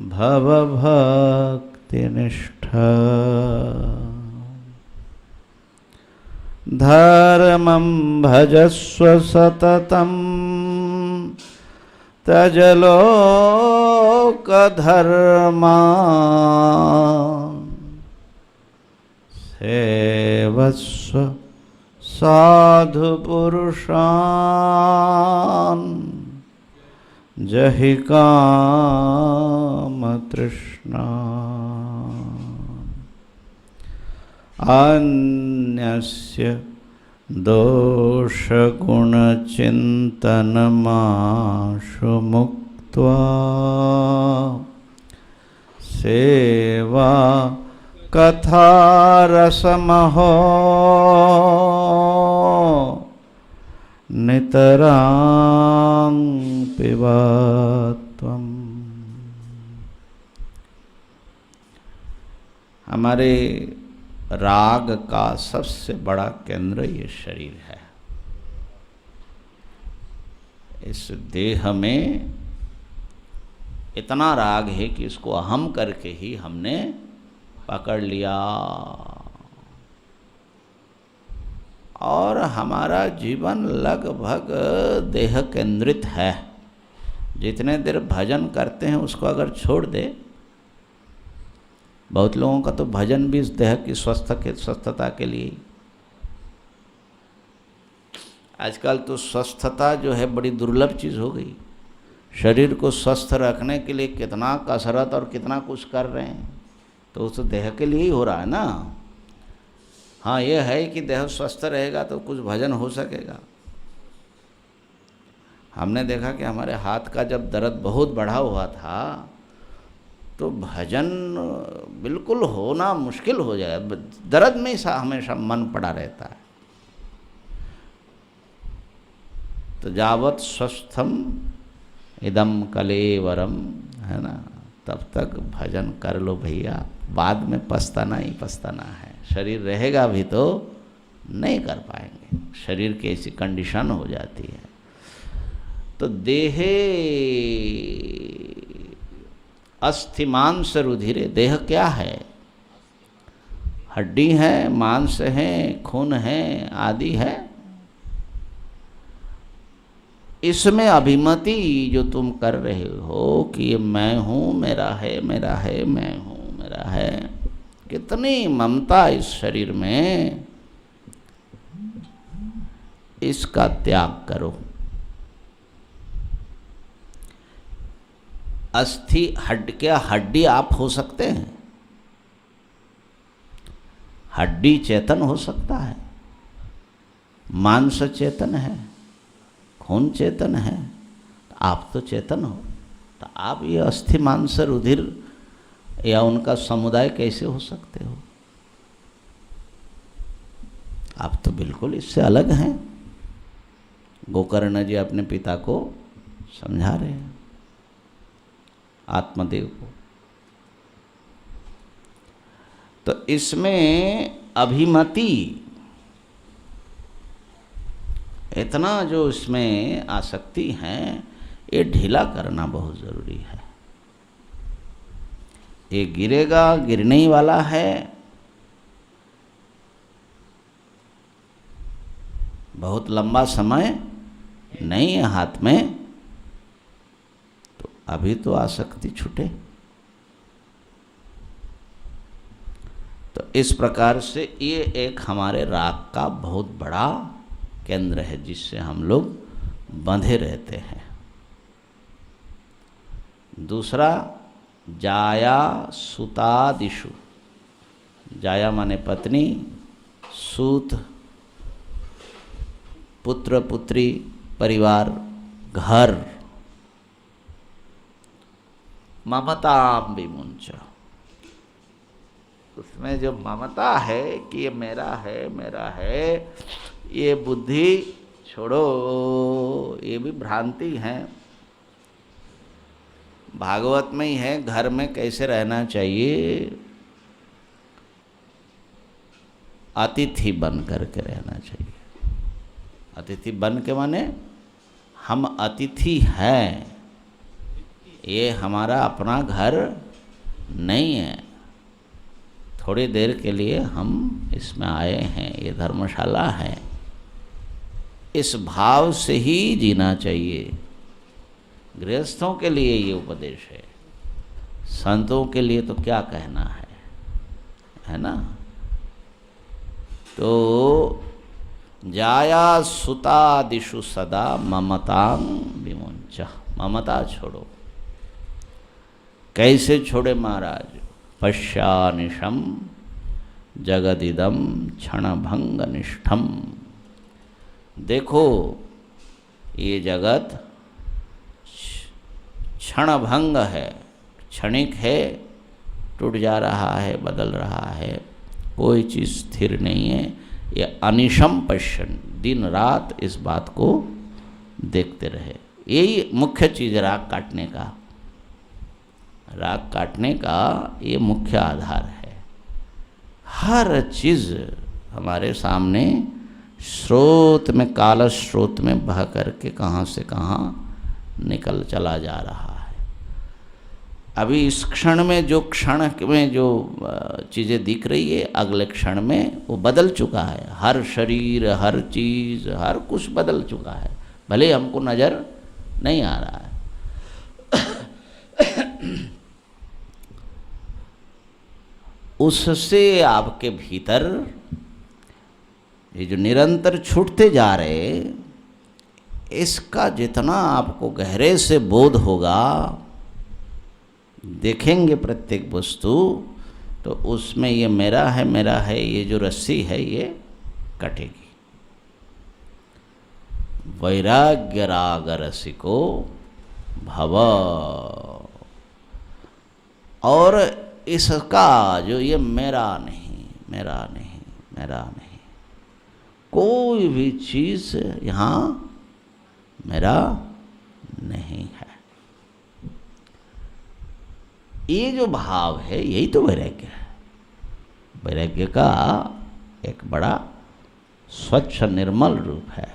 भवभक्तिनिष्ठा धर्मं भजस्व सततं त्यज लोकधर्मान् सेवस्व साधुपुरुषान् जहि कामतृष्णा अन्यस्य दोषगुणचिन्तनमाशु मुक्त्वा सेवा कथारसमहो नितरां पिबा त्वम्। हमारे राग का सबसे बड़ा केंद्र ये शरीर है। इस देह में इतना राग है कि इसको अहम करके ही हमने पकड़ लिया, और हमारा जीवन लगभग देह केंद्रित है। जितने देर भजन करते हैं उसको अगर छोड़ दे, बहुत लोगों का तो भजन भी इस देह की स्वस्थता के लिए। आजकल तो स्वस्थता जो है बड़ी दुर्लभ चीज़ हो गई। शरीर को स्वस्थ रखने के लिए कितना कसरत और कितना कुछ कर रहे हैं, तो उस देह के लिए ही हो रहा है ना। हाँ, ये है कि देह स्वस्थ रहेगा तो कुछ भजन हो सकेगा। हमने देखा कि हमारे हाथ का जब दर्द बहुत बढ़ा हुआ था तो भजन बिल्कुल होना मुश्किल हो जाए, दर्द में ही हमेशा मन पड़ा रहता है। तो जावत स्वस्थम इदम कलेवरम, है ना, तब तक भजन कर लो भैया, बाद में पछताना ही पछताना है। शरीर रहेगा भी तो नहीं कर पाएंगे, शरीर की ऐसी कंडीशन हो जाती है। तो देहे अस्थि मांस रुधिरे, देह क्या है? हड्डी है, मांस है, खून है, आदि है। इसमें अभिमति जो तुम कर रहे हो कि मैं हूँ, मेरा है, मेरा है, मैं हूँ, मेरा है, कितनी ममता इस शरीर में। इसका त्याग करो। अस्थि क्या हड्डी आप हो सकते हैं? हड्डी चेतन हो सकता है, मांस चेतन है, खून चेतन है, आप तो चेतन हो। तो आप ये अस्थि मांस रुधिर या उनका समुदाय कैसे हो सकते हो? आप तो बिल्कुल इससे अलग हैं। गोकर्ण जी अपने पिता को समझा रहे हैं, आत्मदेव को। तो इसमें अभिमति, इतना जो इसमें आसक्ति है, ये ढीला करना बहुत ज़रूरी है। ये गिरेगा, गिरने ही वाला है। बहुत लंबा समय नहीं है हाथ में, तो अभी तो आसक्ति छूटे। तो इस प्रकार से ये एक हमारे राग का बहुत बड़ा केंद्र है, जिससे हम लोग बंधे रहते हैं। दूसरा, जाया सुतादिषु। जाया माने पत्नी, सूत पुत्र पुत्री, परिवार, घर। ममताम विमुंच, उसमें जो ममता है कि ये मेरा है, मेरा है, ये बुद्धि छोड़ो, ये भी भ्रांति है। भागवत में ही है, घर में कैसे रहना चाहिए, अतिथि बन करके रहना चाहिए। अतिथि बन के माने हम अतिथि हैं, ये हमारा अपना घर नहीं है। थोड़ी देर के लिए हम इसमें आए हैं, ये धर्मशाला है। इस भाव से ही जीना चाहिए। गृहस्थों के लिए ये उपदेश है, संतों के लिए तो क्या कहना है ना। तो जाया सुतादिषु सदा ममतां विमुंच, ममता छोड़ो। कैसे छोड़े महाराज? पश्यानिशम जगदिदम क्षणभंग निष्ठम। देखो ये जगत क्षणभंग है, क्षणिक है, टूट जा रहा है, बदल रहा है, कोई चीज़ स्थिर नहीं है। ये अनिशम पश्यन, दिन रात इस बात को देखते रहे। यही मुख्य चीज़ राग काटने का, राग काटने का ये मुख्य आधार है। हर चीज़ हमारे सामने स्रोत में, काल स्रोत में बह करके कहाँ से कहाँ निकल चला जा रहा है। अभी इस क्षण में जो चीज़ें दिख रही है, अगले क्षण में वो बदल चुका है। हर शरीर, हर चीज़, हर कुछ बदल चुका है, भले हमको नज़र नहीं आ रहा है। उससे आपके भीतर ये जो निरंतर छूटते जा रहे, इसका जितना आपको गहरे से बोध होगा, देखेंगे प्रत्येक वस्तु, तो उसमें ये मेरा है, मेरा है, ये जो रस्सी है ये कटेगी। वैराग्य राग रसिको भव। और इसका जो ये मेरा नहीं, मेरा नहीं, मेरा नहीं, कोई भी चीज़ यहाँ मेरा नहीं है, ये जो भाव है यही तो वैराग्य है। वैराग्य का एक बड़ा स्वच्छ निर्मल रूप है।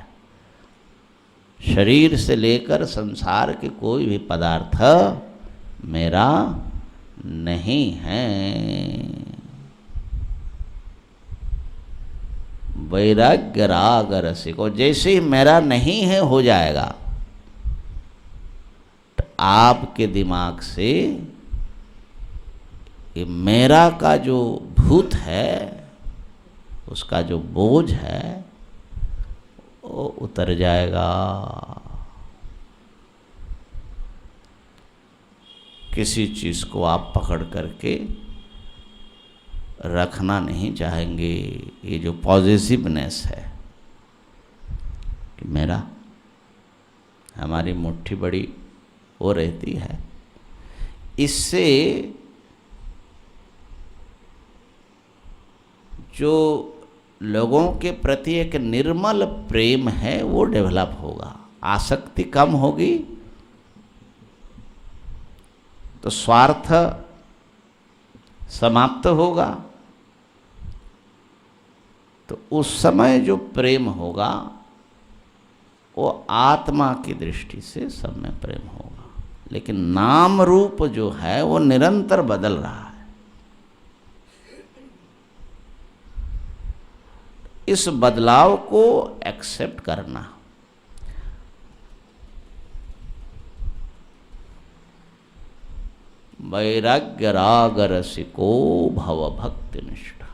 शरीर से लेकर संसार के कोई भी पदार्थ मेरा नहीं है। वैराग्य राग रसिको, जैसे ही मेरा नहीं है हो जाएगा, तो आपके दिमाग से ये मेरा का जो भूत है, उसका जो बोझ है, वो उतर जाएगा। किसी चीज़ को आप पकड़ करके रखना नहीं चाहेंगे। ये जो पॉजिटिवनेस है कि मेरा, हमारी मुट्ठी बड़ी वो रहती है, इससे जो लोगों के प्रति एक निर्मल प्रेम है वो डेवलप होगा। आसक्ति कम होगी तो स्वार्थ समाप्त होगा। तो उस समय जो प्रेम होगा वो आत्मा की दृष्टि से सब में प्रेम होगा। लेकिन नाम रूप जो है वो निरंतर बदल रहा है। इस बदलाव को एक्सेप्ट करना, वैराग्य राग रसिको भव भक्ति निष्ठा।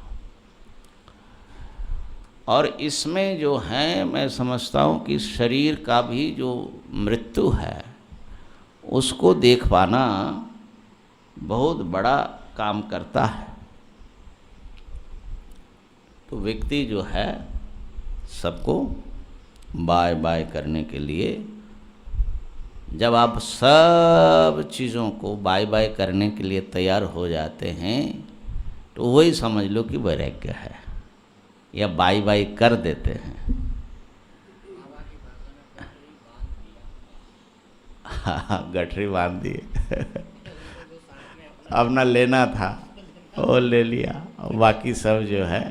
और इसमें जो है, मैं समझता हूँ कि शरीर का भी जो मृत्यु है उसको देख पाना बहुत बड़ा काम करता है। तो व्यक्ति जो है सबको बाय बाय करने के लिए, जब आप सब चीज़ों को बाय बाय करने के लिए तैयार हो जाते हैं तो वही समझ लो कि वैराग्य है, या बाय बाय कर देते हैं। हाँ, गठरी बांध दिए। अब ना लेना था वो ले लिया, बाकी सब जो है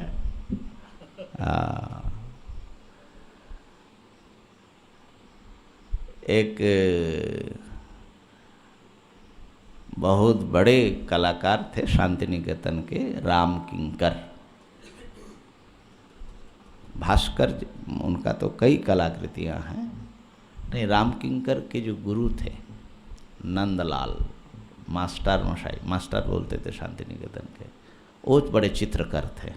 एक बहुत बड़े कलाकार थे शांति निकेतन के, राम किंकर भास्कर, उनका तो कई कलाकृतियाँ हैं। नहीं, राम किंकर के जो गुरु थे नंदलाल मास्टर मशाई, मास्टर बोलते थे शांति निकेतन के, वो बड़े चित्रकार थे।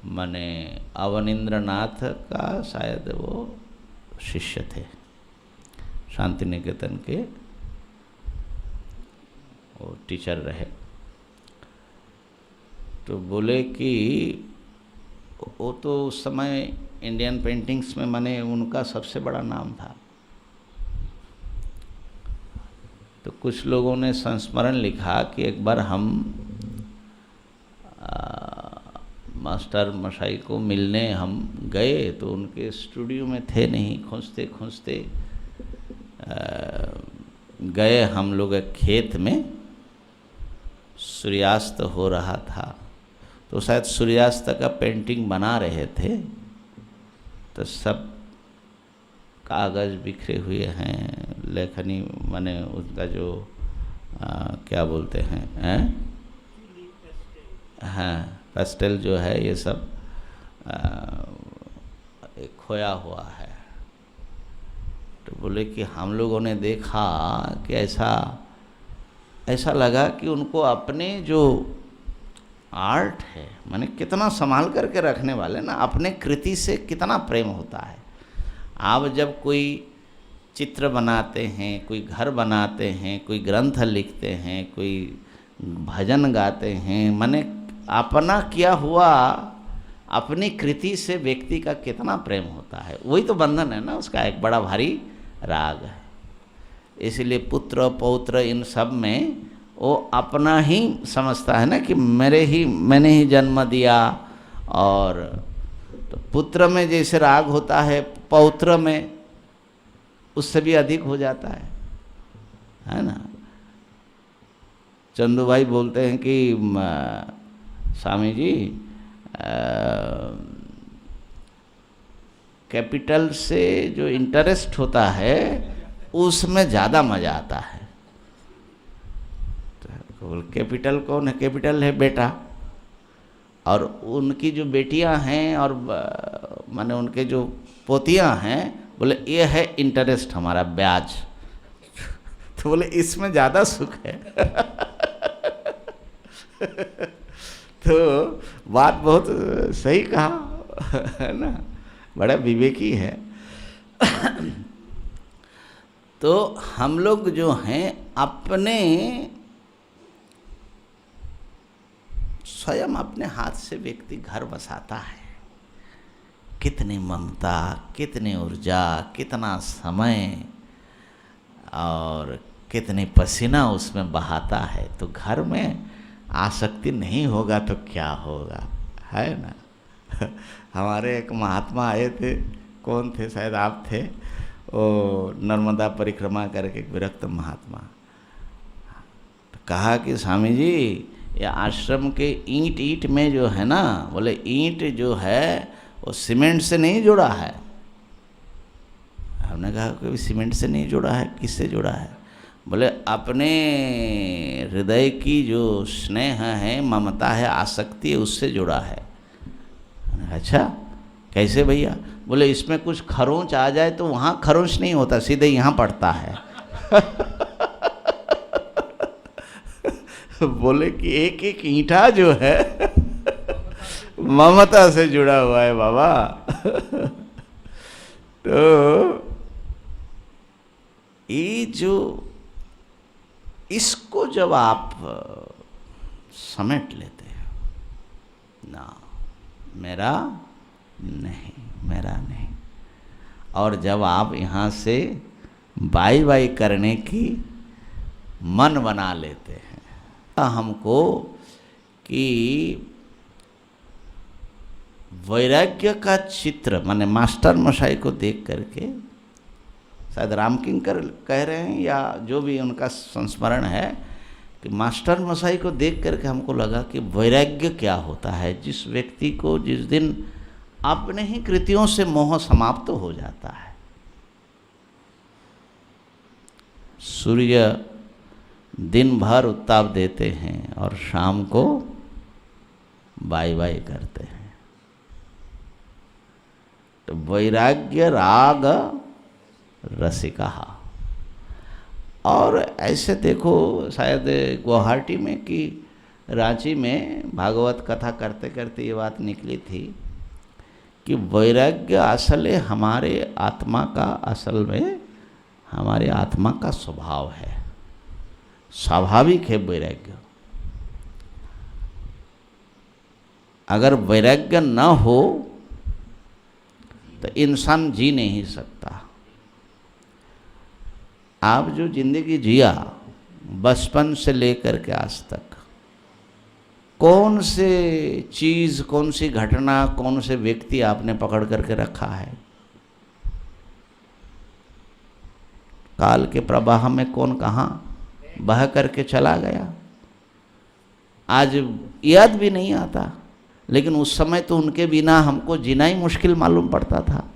माने अवनींद्रनाथ का शायद वो शिष्य थे शांति निकेतन के, वो टीचर रहे। तो बोले कि वो तो उस समय इंडियन पेंटिंग्स में माने उनका सबसे बड़ा नाम था। तो कुछ लोगों ने संस्मरण लिखा कि एक बार हम मास्टर मशाई को मिलने हम गए तो उनके स्टूडियो में थे नहीं। खोजते खोजते गए हम लोग एक खेत में, सूर्यास्त हो रहा था तो शायद सूर्यास्त का पेंटिंग बना रहे थे। तो सब कागज़ बिखरे हुए हैं, लेखनी माने उसका जो क्या बोलते हैं हाँ, पेस्टल जो है, ये सब खोया हुआ है। तो बोले कि हम लोगों ने देखा कि ऐसा लगा कि उनको अपने जो आर्ट है माने कितना संभाल करके रखने वाले ना, अपने कृति से कितना प्रेम होता है। आप जब कोई चित्र बनाते हैं, कोई घर बनाते हैं, कोई ग्रंथ लिखते हैं, कोई भजन गाते हैं, माने अपना किया हुआ अपनी कृति से व्यक्ति का कितना प्रेम होता है। वही तो बंधन है ना उसका, एक बड़ा भारी राग है। इसलिए पुत्र पौत्र इन सब में वो अपना ही समझता है ना कि मैंने ही जन्म दिया। और तो पुत्र में जैसे राग होता है, पौत्र में उससे भी अधिक हो जाता है ना। चंदू भाई बोलते हैं कि स्वामी जी कैपिटल से जो इंटरेस्ट होता है उसमें ज़्यादा मज़ा आता है। तो कैपिटल कौन है? कैपिटल है बेटा, और उनकी जो बेटियां हैं और माने उनके जो पोतियां हैं, बोले ये है इंटरेस्ट हमारा, ब्याज। तो बोले इसमें ज़्यादा सुख है। तो बात बहुत सही कहा है ना। बड़ा विवेकी है। तो हम लोग जो हैं अपने स्वयं अपने हाथ से व्यक्ति घर बसाता है। कितनी ममता, कितनी ऊर्जा, कितना समय और कितनी पसीना उसमें बहाता है। तो घर में आसक्ति नहीं होगा तो क्या होगा, है ना। हमारे एक महात्मा आए थे, कौन थे, शायद आप थे, वो नर्मदा परिक्रमा करके एक विरक्त महात्मा। तो कहा कि स्वामी जी ये आश्रम के ईंट में जो है ना, बोले ईंट जो है वो सीमेंट से नहीं जुड़ा है। हमने कहा कि सीमेंट से नहीं जुड़ा है, किससे जुड़ा है? बोले अपने हृदय की जो स्नेह है, ममता है, आसक्ति है, उससे जुड़ा है। अच्छा कैसे भैया? बोले इसमें कुछ खरोंच आ जाए तो वहाँ खरोंच नहीं होता, सीधे यहाँ पड़ता है। बोले कि एक एक ईंटा जो है ममता से जुड़ा हुआ है बाबा। तो ये जो इसको जब आप समेट लेते हैं ना, मेरा नहीं, मेरा नहीं, और जब आप यहाँ से बाई बाई करने की मन बना लेते हैं, हमको कि वैराग्य का चित्र, माने मास्टर मशाई को देख करके, शायद रामकिंकर कह रहे हैं या जो भी उनका संस्मरण है, कि मास्टर मशाई को देख करके हमको लगा कि वैराग्य क्या होता है। जिस व्यक्ति को जिस दिन अपने ही कृतियों से मोह समाप्त हो जाता है। सूर्य दिन भर उत्ताप देते हैं और शाम को बाई बाई करते हैं। तो वैराग्य राग रसिका। और ऐसे देखो, शायद गुवाहाटी में कि रांची में भागवत कथा करते करते ये बात निकली थी कि वैराग्य असल हमारे आत्मा का, असल में हमारे आत्मा का स्वभाव है, स्वाभाविक है वैराग्य। अगर वैराग्य न हो तो इंसान जी नहीं सकता। आप जो जिंदगी जिया बचपन से लेकर के आज तक, कौन से चीज़, कौन सी घटना, कौन से व्यक्ति आपने पकड़ करके रखा है? काल के प्रवाह में कौन कहाँ बह करके चला गया, आज याद भी नहीं आता। लेकिन उस समय तो उनके बिना हमको जीना ही मुश्किल मालूम पड़ता था।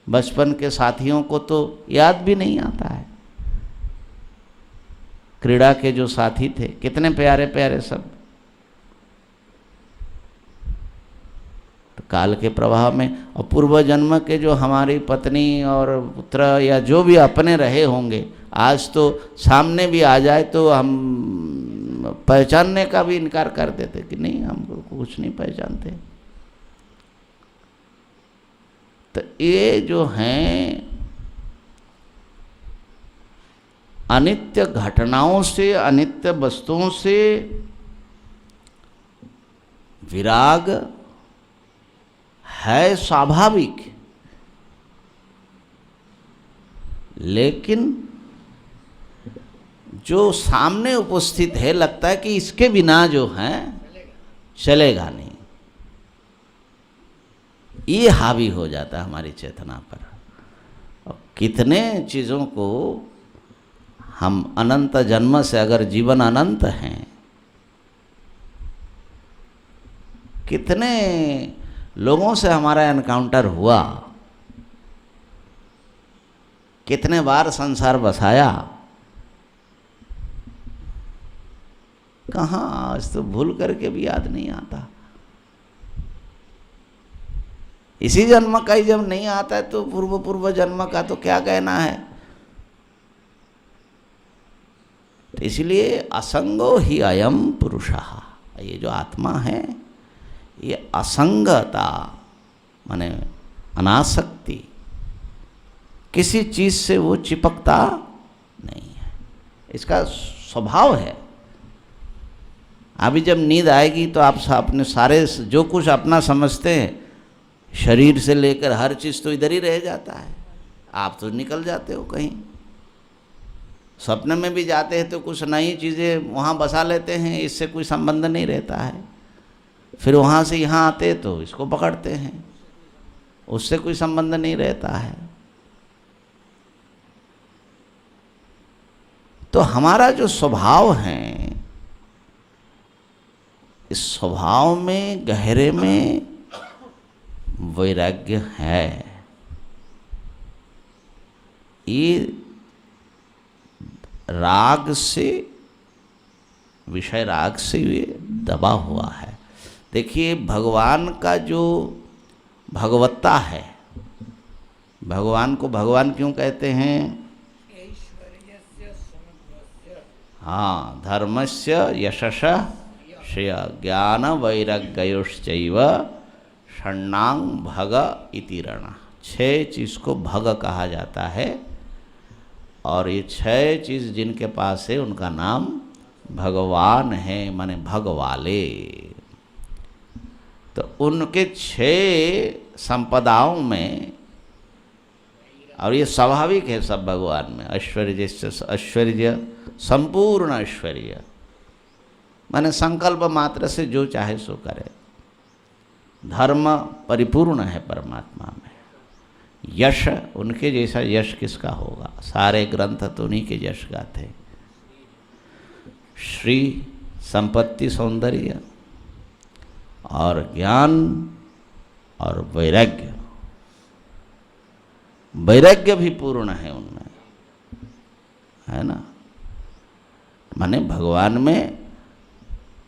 बचपन के साथियों को तो याद भी नहीं आता है। क्रीड़ा के जो साथी थे, कितने प्यारे प्यारे सब। तो काल के प्रवाह में, और पूर्व जन्म के जो हमारी पत्नी और पुत्र या जो भी अपने रहे होंगे, आज तो सामने भी आ जाए तो हम पहचानने का भी इनकार कर देते कि नहीं, हम कुछ नहीं पहचानते। तो ये जो हैं अनित्य घटनाओं से, अनित्य वस्तुओं से विराग है स्वाभाविक, लेकिन जो सामने उपस्थित है लगता है कि इसके बिना जो है चलेगा नहीं, ये हावी हो जाता है हमारी चेतना पर। और कितने चीज़ों को हम अनंत जन्म से, अगर जीवन अनंत हैं, कितने लोगों से हमारा एनकाउंटर हुआ, कितने बार संसार बसाया, कहाँ आज तो भूल करके भी याद नहीं आता। इसी जन्म का ही जब नहीं आता है तो पूर्व जन्म का तो क्या कहना है। तो इसलिए असंगो ही अयम पुरुषः, ये जो आत्मा है ये असंगता माने अनासक्ति, किसी चीज़ से वो चिपकता नहीं है, इसका स्वभाव है। अभी जब नींद आएगी तो आप अपने सारे जो कुछ अपना समझते हैं, शरीर से लेकर हर चीज़ तो इधर ही रह जाता है, आप तो निकल जाते हो कहीं। सपने में भी जाते हैं तो कुछ नई चीज़ें वहाँ बसा लेते हैं, इससे कोई संबंध नहीं रहता है। फिर वहाँ से यहाँ आते तो इसको पकड़ते हैं, उससे कोई संबंध नहीं रहता है। तो हमारा जो स्वभाव है, इस स्वभाव में गहरे में वैराग्य है। ये राग से, विषय राग से ये दबा हुआ है। देखिए भगवान का जो भगवत्ता है, भगवान को भगवान क्यों कहते हैं? हाँ, धर्मस्य यशस श्रेय ज्ञान वैराग्योश्चैव षण्णांग भग इति रण। 6 चीज़ को भग कहा जाता है, और ये 6 चीज़ जिनके पास है उनका नाम भगवान है, माने भगवाले। तो उनके 6 संपदाओं में, और ये स्वाभाविक है सब भगवान में, ऐश्वर्य, संपूर्ण ऐश्वर्य, माने संकल्प मात्र से जो चाहे सो करे। धर्म परिपूर्ण है परमात्मा में। यश, उनके जैसा यश किसका होगा? सारे ग्रंथ तो उन्हीं के यश गाथे। श्री, संपत्ति, सौंदर्य और ज्ञान और वैराग्य, वैराग्य भी पूर्ण है उनमें, है ना। माने भगवान में,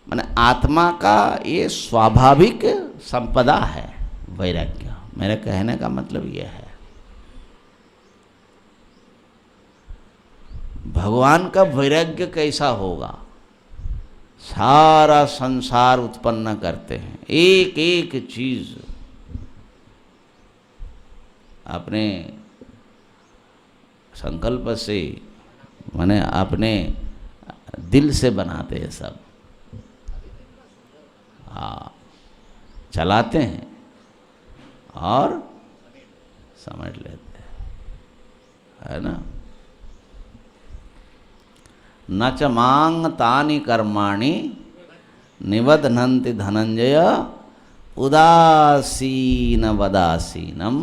माने आत्मा का ये स्वाभाविक संपदा है वैराग्य। मेरे कहने का मतलब ये है, भगवान का वैराग्य कैसा होगा? सारा संसार उत्पन्न करते हैं, एक एक चीज अपने संकल्प से, माने अपने दिल से बनाते हैं सब। हाँ, चलाते हैं और समझ लेते हैं, है ना। न च मांग तानि कर्माणि निबध्नन्ति धनंजय उदासीन वदासीनम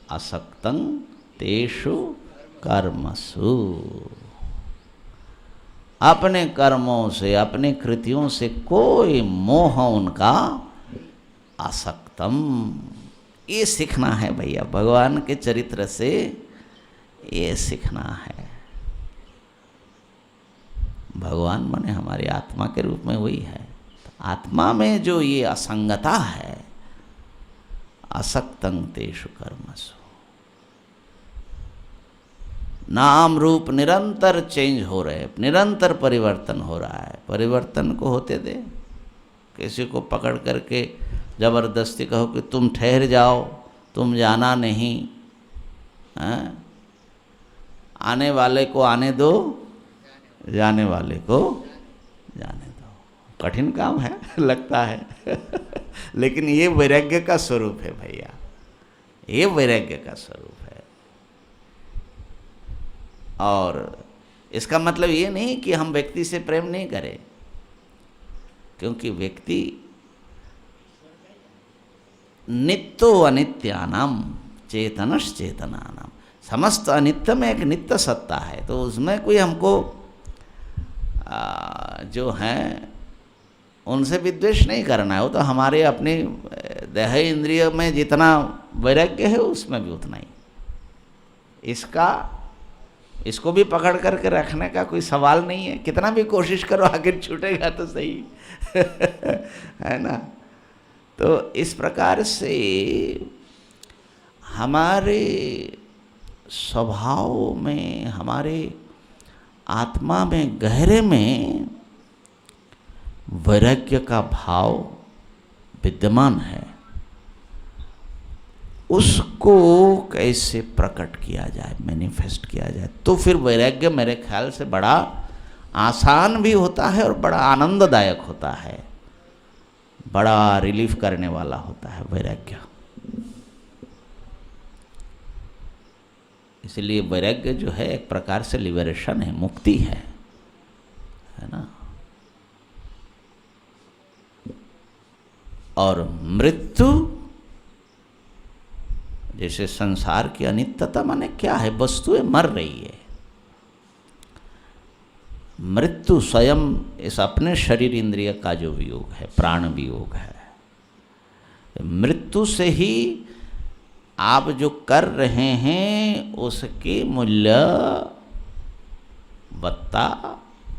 असक्तं तेषु कर्मसु। अपने कर्मों से, अपने कृतियों से कोई मोह उनका आसक्तम। ये सीखना है भैया, भगवान के चरित्र से ये सीखना है। भगवान माने हमारी आत्मा के रूप में वही है। आत्मा में जो ये असंगता है, असक्तं तेषु कर्मसु। नाम रूप निरंतर चेंज हो रहे, निरंतर परिवर्तन हो रहा है। परिवर्तन को होते दे। किसी को पकड़ करके जबरदस्ती कहो कि तुम ठहर जाओ, तुम जाना नहीं, आने वाले को आने दो, जाने वाले को जाने दो। कठिन काम है लगता है लेकिन ये वैराग्य का स्वरूप है भैया, ये वैराग्य का स्वरूप है। और इसका मतलब ये नहीं कि हम व्यक्ति से प्रेम नहीं करें, क्योंकि व्यक्ति नित्यो अनित्यानाम चेतनश्चेतनानाम, समस्त अनित्य में एक नित्य सत्ता है। तो उसमें कोई हमको जो हैं उनसे विद्वेष नहीं करना है। वो तो हमारे अपने देह इंद्रिय में जितना वैराग्य है उसमें भी उतना ही। इसको भी पकड़ करके रखने का कोई सवाल नहीं है। कितना भी कोशिश करो आखिर छूटेगा तो सही है ना। तो इस प्रकार से हमारे स्वभाव में, हमारे आत्मा में गहरे में वैराग्य का भाव विद्यमान है। उसको कैसे प्रकट किया जाए, मैनिफेस्ट किया जाए, तो फिर वैराग्य मेरे ख्याल से बड़ा आसान भी होता है और बड़ा आनंददायक होता है, बड़ा रिलीफ करने वाला होता है वैराग्य। इसलिए वैराग्य जो है एक प्रकार से लिबरेशन है, मुक्ति है ना। और मृत्यु जैसे संसार की अनित्यता माने क्या है, वस्तुएं मर रही है। मृत्यु स्वयं इस अपने शरीर इंद्रिय का जो वियोग है, प्राण वियोग है, मृत्यु से ही आप जो कर रहे हैं उसकी मूल्यवत्ता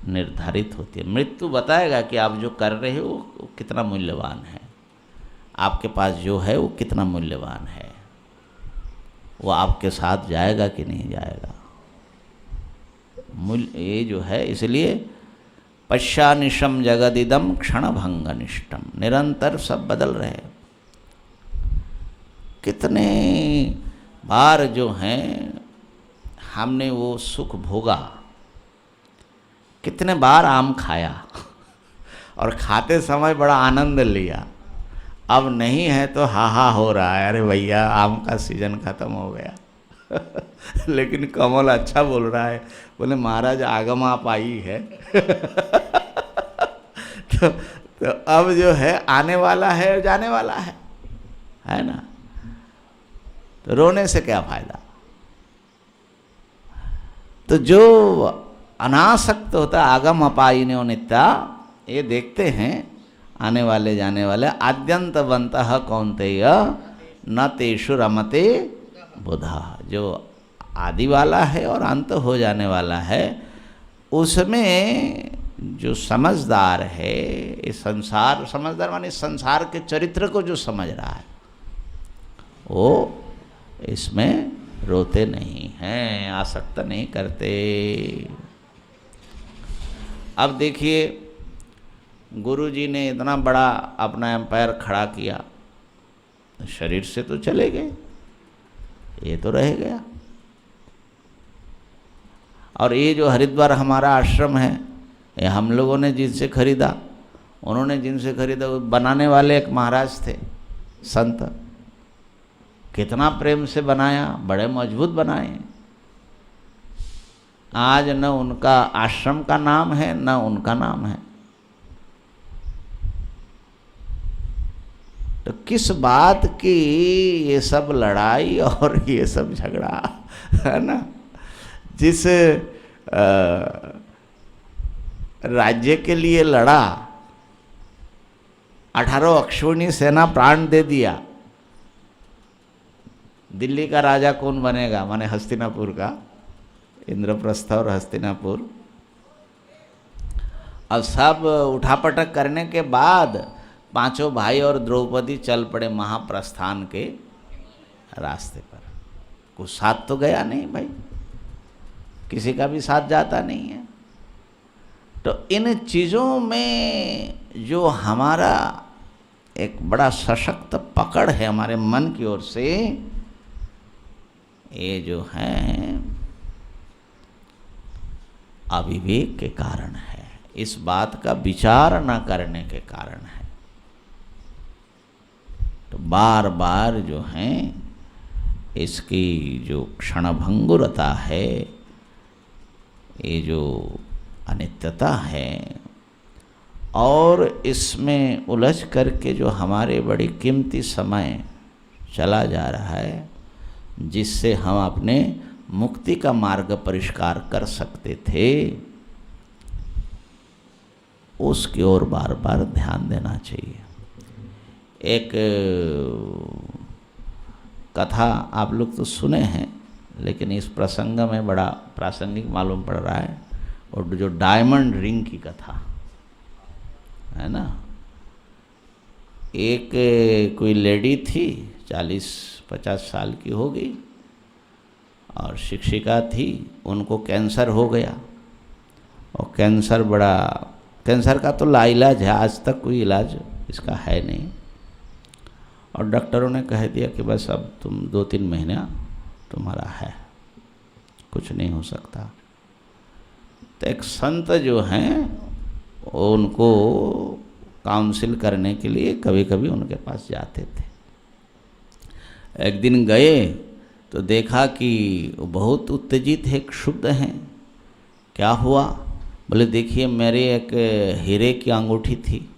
निर्धारित होती है। मृत्यु बताएगा कि आप जो कर रहे हो वो कितना मूल्यवान है, आपके पास जो है वो कितना मूल्यवान है, वो आपके साथ जाएगा कि नहीं जाएगा। मूल्य ये जो है, इसलिए पश्यानिशम जगदिदम क्षणभंगनिष्ठम, निरंतर सब बदल रहे। कितने बार जो हैं हमने वो सुख भोगा, कितने बार आम खाया और खाते समय बड़ा आनंद लिया, अब नहीं है तो हा हो रहा है, अरे भैया आम का सीजन खत्म हो गया। लेकिन कमल अच्छा बोल रहा है, बोले महाराज आगम आप आई है। तो अब जो है आने वाला है और जाने वाला है ना, तो रोने से क्या फायदा। तो जो अनासक्त होता आगम अपायिनो नित्या, ये देखते हैं आने वाले जाने वाले, आद्यंतवंतः कौन्तेय न तेषु रमते बुधा, जो आदि वाला है और अंत हो जाने वाला है, उसमें जो समझदार है, इस संसार, समझदार माने संसार के चरित्र को जो समझ रहा है, वो इसमें रोते नहीं हैं, आसक्त नहीं करते। अब देखिए गुरुजी ने इतना बड़ा अपना एम्पायर खड़ा किया, शरीर से तो चले गए, ये तो रह गया। और ये जो हरिद्वार हमारा आश्रम है, ये हम लोगों ने जिनसे खरीदा, उन्होंने जिनसे खरीदा, वो बनाने वाले एक महाराज थे, संत, कितना प्रेम से बनाया, बड़े मजबूत बनाए। आज न उनका आश्रम का नाम है न उनका नाम है। तो किस बात की ये सब लड़ाई और ये सब झगड़ा, है ना। जिस राज्य के लिए लड़ा, 18 अक्षौहिणी सेना प्राण दे दिया, दिल्ली का राजा कौन बनेगा, माने हस्तिनापुर का, इंद्रप्रस्थ और हस्तिनापुर। अब सब उठापटक करने के बाद पांचों भाई और द्रौपदी चल पड़े महाप्रस्थान के रास्ते पर। कुछ साथ तो गया नहीं भाई, किसी का भी साथ जाता नहीं है। तो इन चीज़ों में जो हमारा एक बड़ा सशक्त पकड़ है हमारे मन की ओर से, ये जो है अविवेक के कारण है, इस बात का विचार न करने के कारण है। तो बार बार जो है इसकी जो क्षणभंगुरता है, ये जो अनित्यता है, और इसमें उलझ करके जो हमारे बड़ी कीमती समय चला जा रहा है, जिससे हम अपने मुक्ति का मार्ग परिष्कार कर सकते थे, उसकी ओर बार बार ध्यान देना चाहिए। एक कथा आप लोग तो सुने हैं, लेकिन इस प्रसंग में बड़ा प्रासंगिक मालूम पड़ रहा है, और जो डायमंड रिंग की कथा है ना। एक कोई लेडी थी, 40-50 साल की हो गई, और शिक्षिका थी, उनको कैंसर हो गया। और कैंसर का तो लाइलाज है, आज तक कोई इलाज इसका है नहीं। और डॉक्टरों ने कह दिया कि बस अब तुम 2-3 महीना तुम्हारा है, कुछ नहीं हो सकता। तो एक संत जो हैं उनको काउंसिल करने के लिए कभी कभी उनके पास जाते थे। एक दिन गए तो देखा कि वो बहुत उत्तेजित है, क्षुब्ध हैं। क्या हुआ? बोले देखिए मेरे एक हीरे की अंगूठी थी,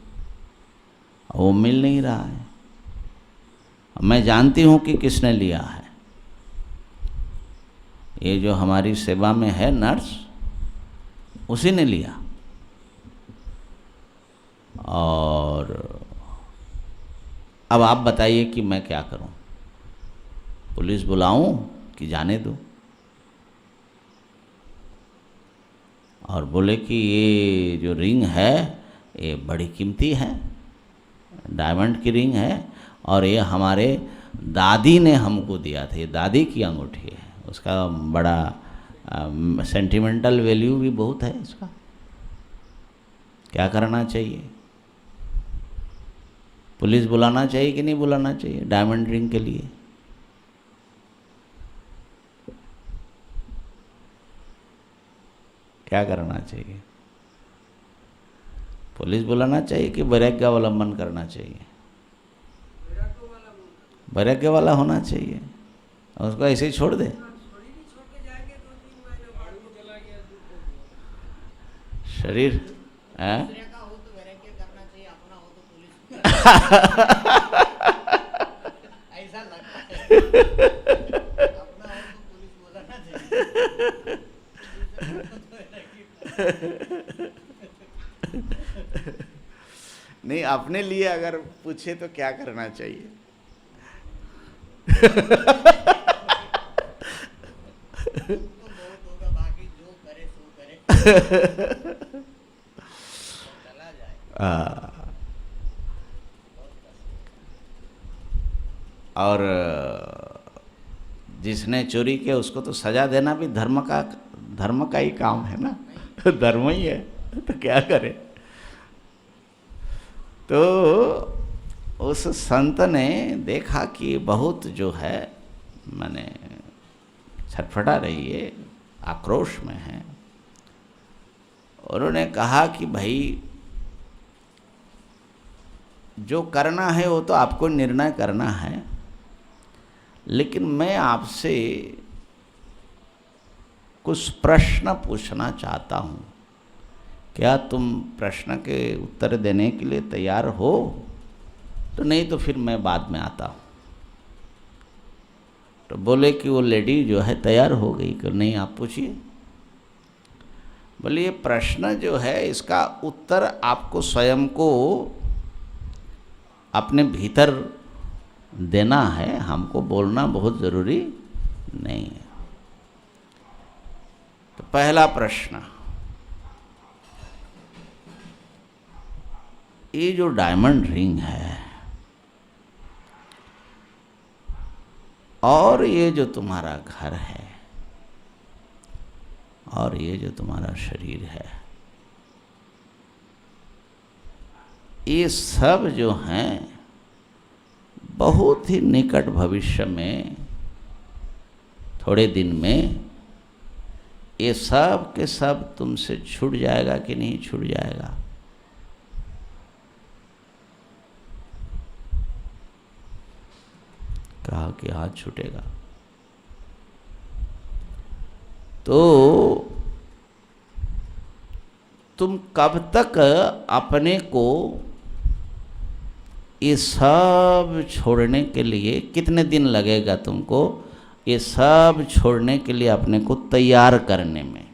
वो मिल नहीं रहा है। मैं जानती हूँ कि किसने लिया है, ये जो हमारी सेवा में है नर्स, उसी ने लिया। और अब आप बताइए कि मैं क्या करूं, पुलिस बुलाऊं कि जाने दूं? और बोले कि ये जो रिंग है ये बड़ी कीमती है, डायमंड की रिंग है, और ये हमारे दादी ने हमको दिया था, ये दादी की अंगूठी है, उसका बड़ा सेंटिमेंटल वैल्यू भी बहुत है इसका। क्या करना चाहिए? पुलिस बुलाना चाहिए कि नहीं बुलाना चाहिए डायमंड रिंग के लिए? क्या करना चाहिए? पुलिस बुलाना चाहिए कि वैराग्य अवलंबन करना चाहिए? वैराग्य वाला होना चाहिए, और उसको ऐसे ही छोड़ दे। शरीर है दूसरे का हो तो वैराग्य करना चाहिए, अपना हो तो पुलिस ऐसा लगता है। अपना हो तो पुलिस बुलाना चाहिए, दूसरे का हो तो वैराग्य नहीं, अपने लिए अगर पूछे तो क्या करना चाहिए? तो बहुत होगा, बाकी जो करे सो करे चला जाए। और जिसने चोरी किया उसको तो सजा देना भी धर्म का ही काम है ना, धर्म ही है, तो क्या करे? तो उस संत ने देखा कि बहुत जो है माने छटपटा रही है, आक्रोश में है। उन्होंने कहा कि भाई जो करना है वो तो आपको निर्णय करना है, लेकिन मैं आपसे कुछ प्रश्न पूछना चाहता हूँ। क्या तुम प्रश्न के उत्तर देने के लिए तैयार हो? तो नहीं तो फिर मैं बाद में आता हूँ। तो बोले कि वो लेडी जो है तैयार हो गई कि नहीं आप पूछिए। बोले ये प्रश्न जो है इसका उत्तर आपको स्वयं को अपने भीतर देना है, हमको बोलना बहुत ज़रूरी नहीं है। तो पहला प्रश्न, ये जो डायमंड रिंग है और ये जो तुम्हारा घर है और ये जो तुम्हारा शरीर है, ये सब जो हैं बहुत ही निकट भविष्य में, थोड़े दिन में ये सब के सब तुमसे छूट जाएगा कि नहीं छूट जाएगा? कहा कि हाथ छूटेगा। तो तुम कब तक अपने को ये सब छोड़ने के लिए, कितने दिन लगेगा तुमको ये सब छोड़ने के लिए अपने को तैयार करने में?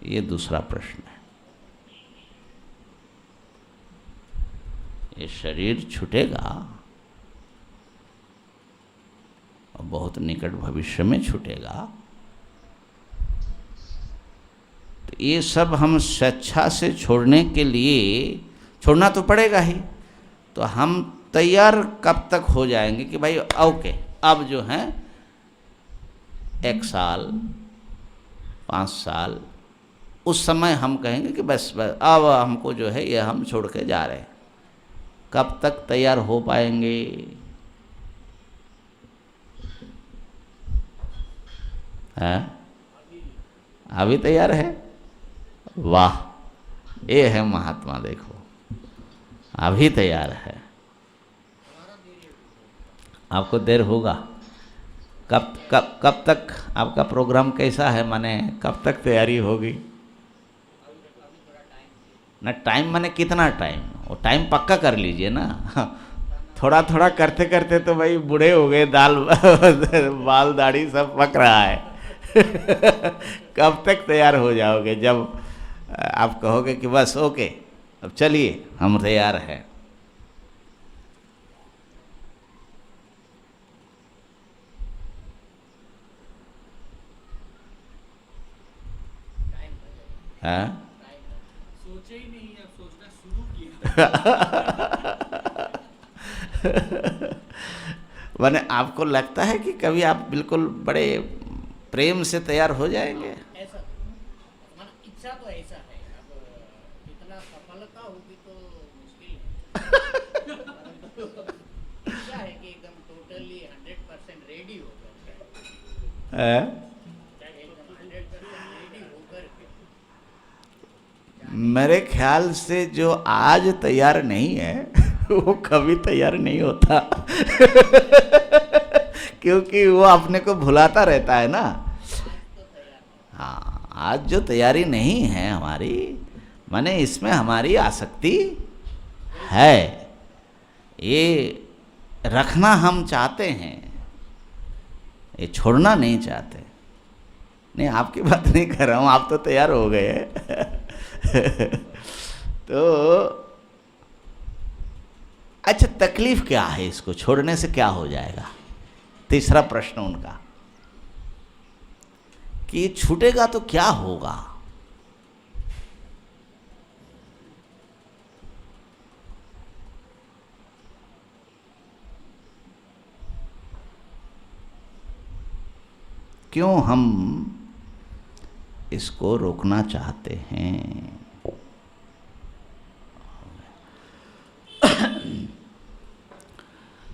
ये दूसरा प्रश्न है। ये शरीर छूटेगा और बहुत निकट भविष्य में छूटेगा, तो ये सब हम स्वेच्छा से छोड़ने के लिए, छोड़ना तो पड़ेगा ही, तो हम तैयार कब तक हो जाएंगे कि भाई ओके अब जो है 1 साल 5 साल, उस समय हम कहेंगे कि बस अब हमको जो है ये हम छोड़ के जा रहे हैं। कब तक तैयार हो पाएंगे? हैं? अभी तैयार है? वाह, ये है महात्मा। देखो, अभी तैयार है। आपको देर होगा। कब तक आपका प्रोग्राम कैसा है? माने कब तक तैयारी होगी? ना टाइम माने कितना टाइम? वो टाइम पक्का कर लीजिए ना। थोड़ा थोड़ा करते करते तो भाई बूढ़े हो गए, बाल दाढ़ी सब पक रहा है। कब तक तैयार हो जाओगे? जब आप कहोगे कि बस ओके, अब चलिए हम तैयार हैं। हाँ? सोचे ही नहीं, अब सोचना शुरू किया। माने आपको लगता है कि कभी आप बिल्कुल बड़े प्रेम से तैयार हो जाएंगे? ऐसा मन इच्छा तो ऐसा है। अब इतना सफलता होगी तो मुश्किल है। परंतु इच्छा है कि एकदम टोटली 100% रेडी हो जाए। हैं? एकदम 100% रेडी होकर के मेरे ख्याल से जो आज तैयार नहीं है वो कभी तैयार नहीं होता। क्योंकि वो अपने को भुलाता रहता है ना। हाँ, आज जो तैयारी नहीं है हमारी, माने इसमें हमारी आसक्ति है, ये रखना हम चाहते हैं, ये छोड़ना नहीं चाहते। नहीं, आपकी बात नहीं कर रहा हूँ, आप तो तैयार हो गए। तो अच्छा, तकलीफ क्या है? इसको छोड़ने से क्या हो जाएगा? तीसरा प्रश्न उनका कि ये छूटेगा तो क्या होगा? क्यों हम इसको रोकना चाहते हैं?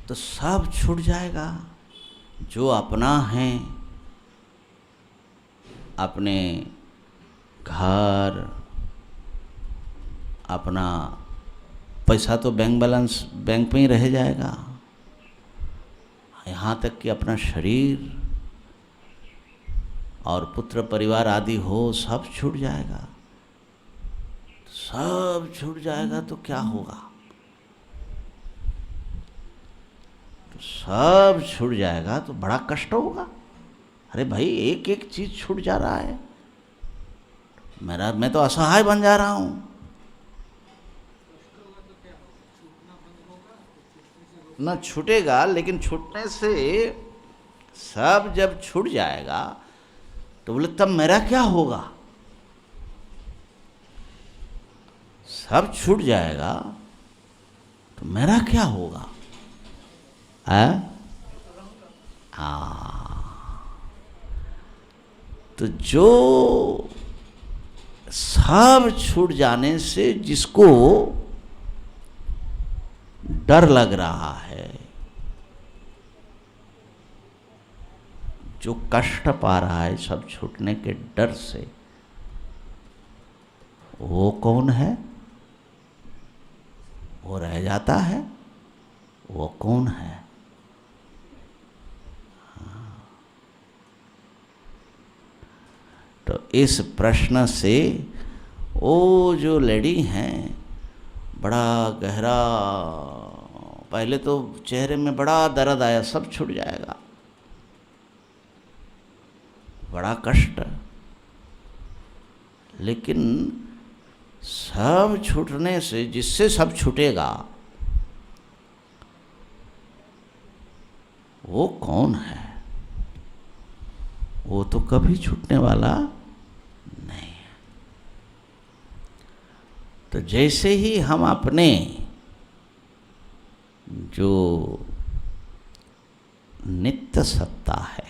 तो सब छूट जाएगा जो अपना है। अपने घर, अपना पैसा तो बैंक बैलेंस बैंक में ही रह जाएगा, यहाँ तक कि अपना शरीर और पुत्र परिवार आदि हो, सब छूट जाएगा। सब छूट जाएगा तो क्या होगा? तो सब छूट जाएगा तो बड़ा कष्ट होगा। अरे भाई, एक एक चीज छूट जा रहा है, मैं तो असहाय बन जा रहा हूं। ना छूटेगा, लेकिन छूटने से सब जब छूट जाएगा तो बोले तब मेरा क्या होगा? सब छूट जाएगा तो मेरा क्या होगा? तो जो सब छूट जाने से जिसको डर लग रहा है, जो कष्ट पा रहा है सब छूटने के डर से, वो कौन है? वो रह जाता है। वो कौन है? तो इस प्रश्न से वो जो लेडी हैं, बड़ा गहरा, पहले तो चेहरे में बड़ा दर्द आया, सब छूट जाएगा, बड़ा कष्ट। लेकिन सब छूटने से, जिससे सब छूटेगा, वो कौन है? वो तो कभी छूटने वाला नहीं है। तो जैसे ही हम अपने जो नित्य सत्ता है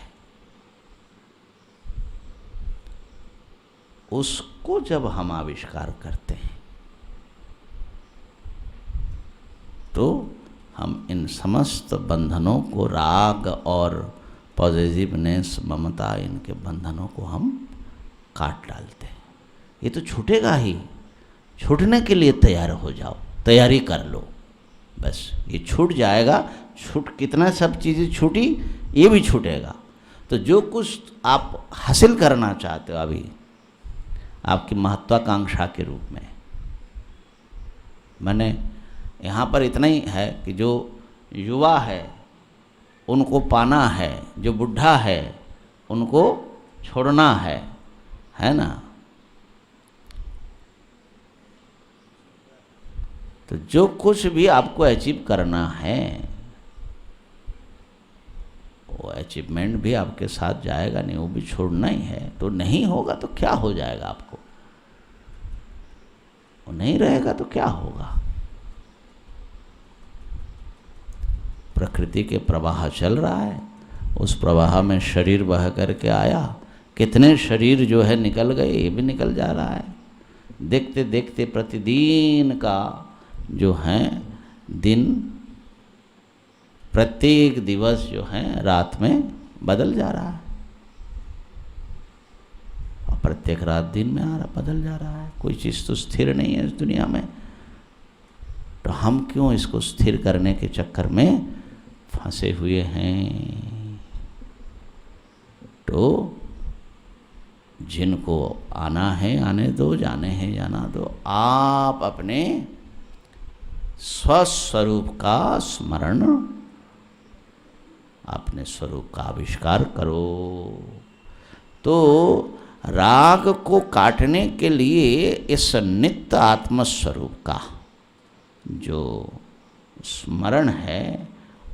उसको जब हम आविष्कार करते हैं तो हम इन समस्त बंधनों को, राग और पॉजिटिवनेस, ममता, इनके बंधनों को हम काट डालते हैं। ये तो छूटेगा ही, छूटने के लिए तैयार हो जाओ, तैयारी कर लो, बस ये छूट जाएगा। छूट कितना सब चीज़ें छूटी, ये भी छूटेगा। तो जो कुछ आप हासिल करना चाहते हो अभी आपकी महत्वाकांक्षा के रूप में, मैंने यहाँ पर इतना ही है कि जो युवा है उनको पाना है, जो बुढ़ा है उनको छोड़ना है ना। तो जो कुछ भी आपको अचीव करना है वो अचीवमेंट भी आपके साथ जाएगा नहीं, वो भी छोड़ना ही है। तो नहीं होगा तो क्या हो जाएगा आपको, वो नहीं रहेगा तो क्या होगा। प्रकृति के प्रवाह चल रहा है, उस प्रवाह में शरीर बह करके आया, कितने शरीर जो है निकल गए, ये भी निकल जा रहा है। देखते देखते प्रतिदिन का जो है दिन, प्रत्येक दिवस जो है रात में बदल जा रहा है, और प्रत्येक रात दिन में बदल जा रहा है। कोई चीज़ तो स्थिर नहीं है इस दुनिया में, तो हम क्यों इसको स्थिर करने के चक्कर में फंसे हुए हैं। तो जिनको आना है आने दो, जाने हैं जाना दो। आप अपने स्वस्वरूप का स्मरण, अपने स्वरूप का आविष्कार करो। तो राग को काटने के लिए इस नित्य आत्मस्वरूप का जो स्मरण है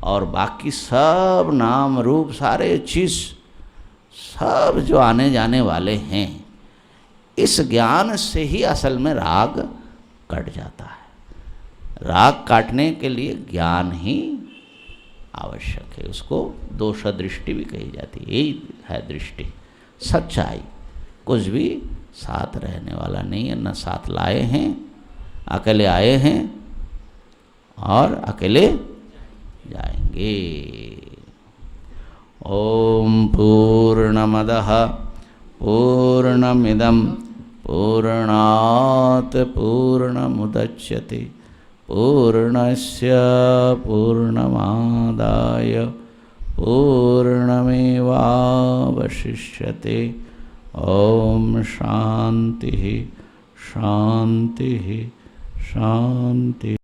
और बाकी सब नाम रूप सारे चीज़ सब जो आने जाने वाले हैं, इस ज्ञान से ही असल में राग कट जाता है। राग काटने के लिए ज्ञान ही आवश्यक है। उसको दोष दृष्टि भी कही जाती है। यही है दृष्टि, सच्चाई। कुछ भी साथ रहने वाला नहीं है, न साथ लाए हैं, अकेले आए हैं और अकेले जाएंगे। ओम पूर्णमदः पूर्णमिदं पूर्णात् पूर्णमुदच्यते पूर्णस्य पूर्णमादाय पूर्णमेवावशिष्यते। ओम शांति शांति शांति।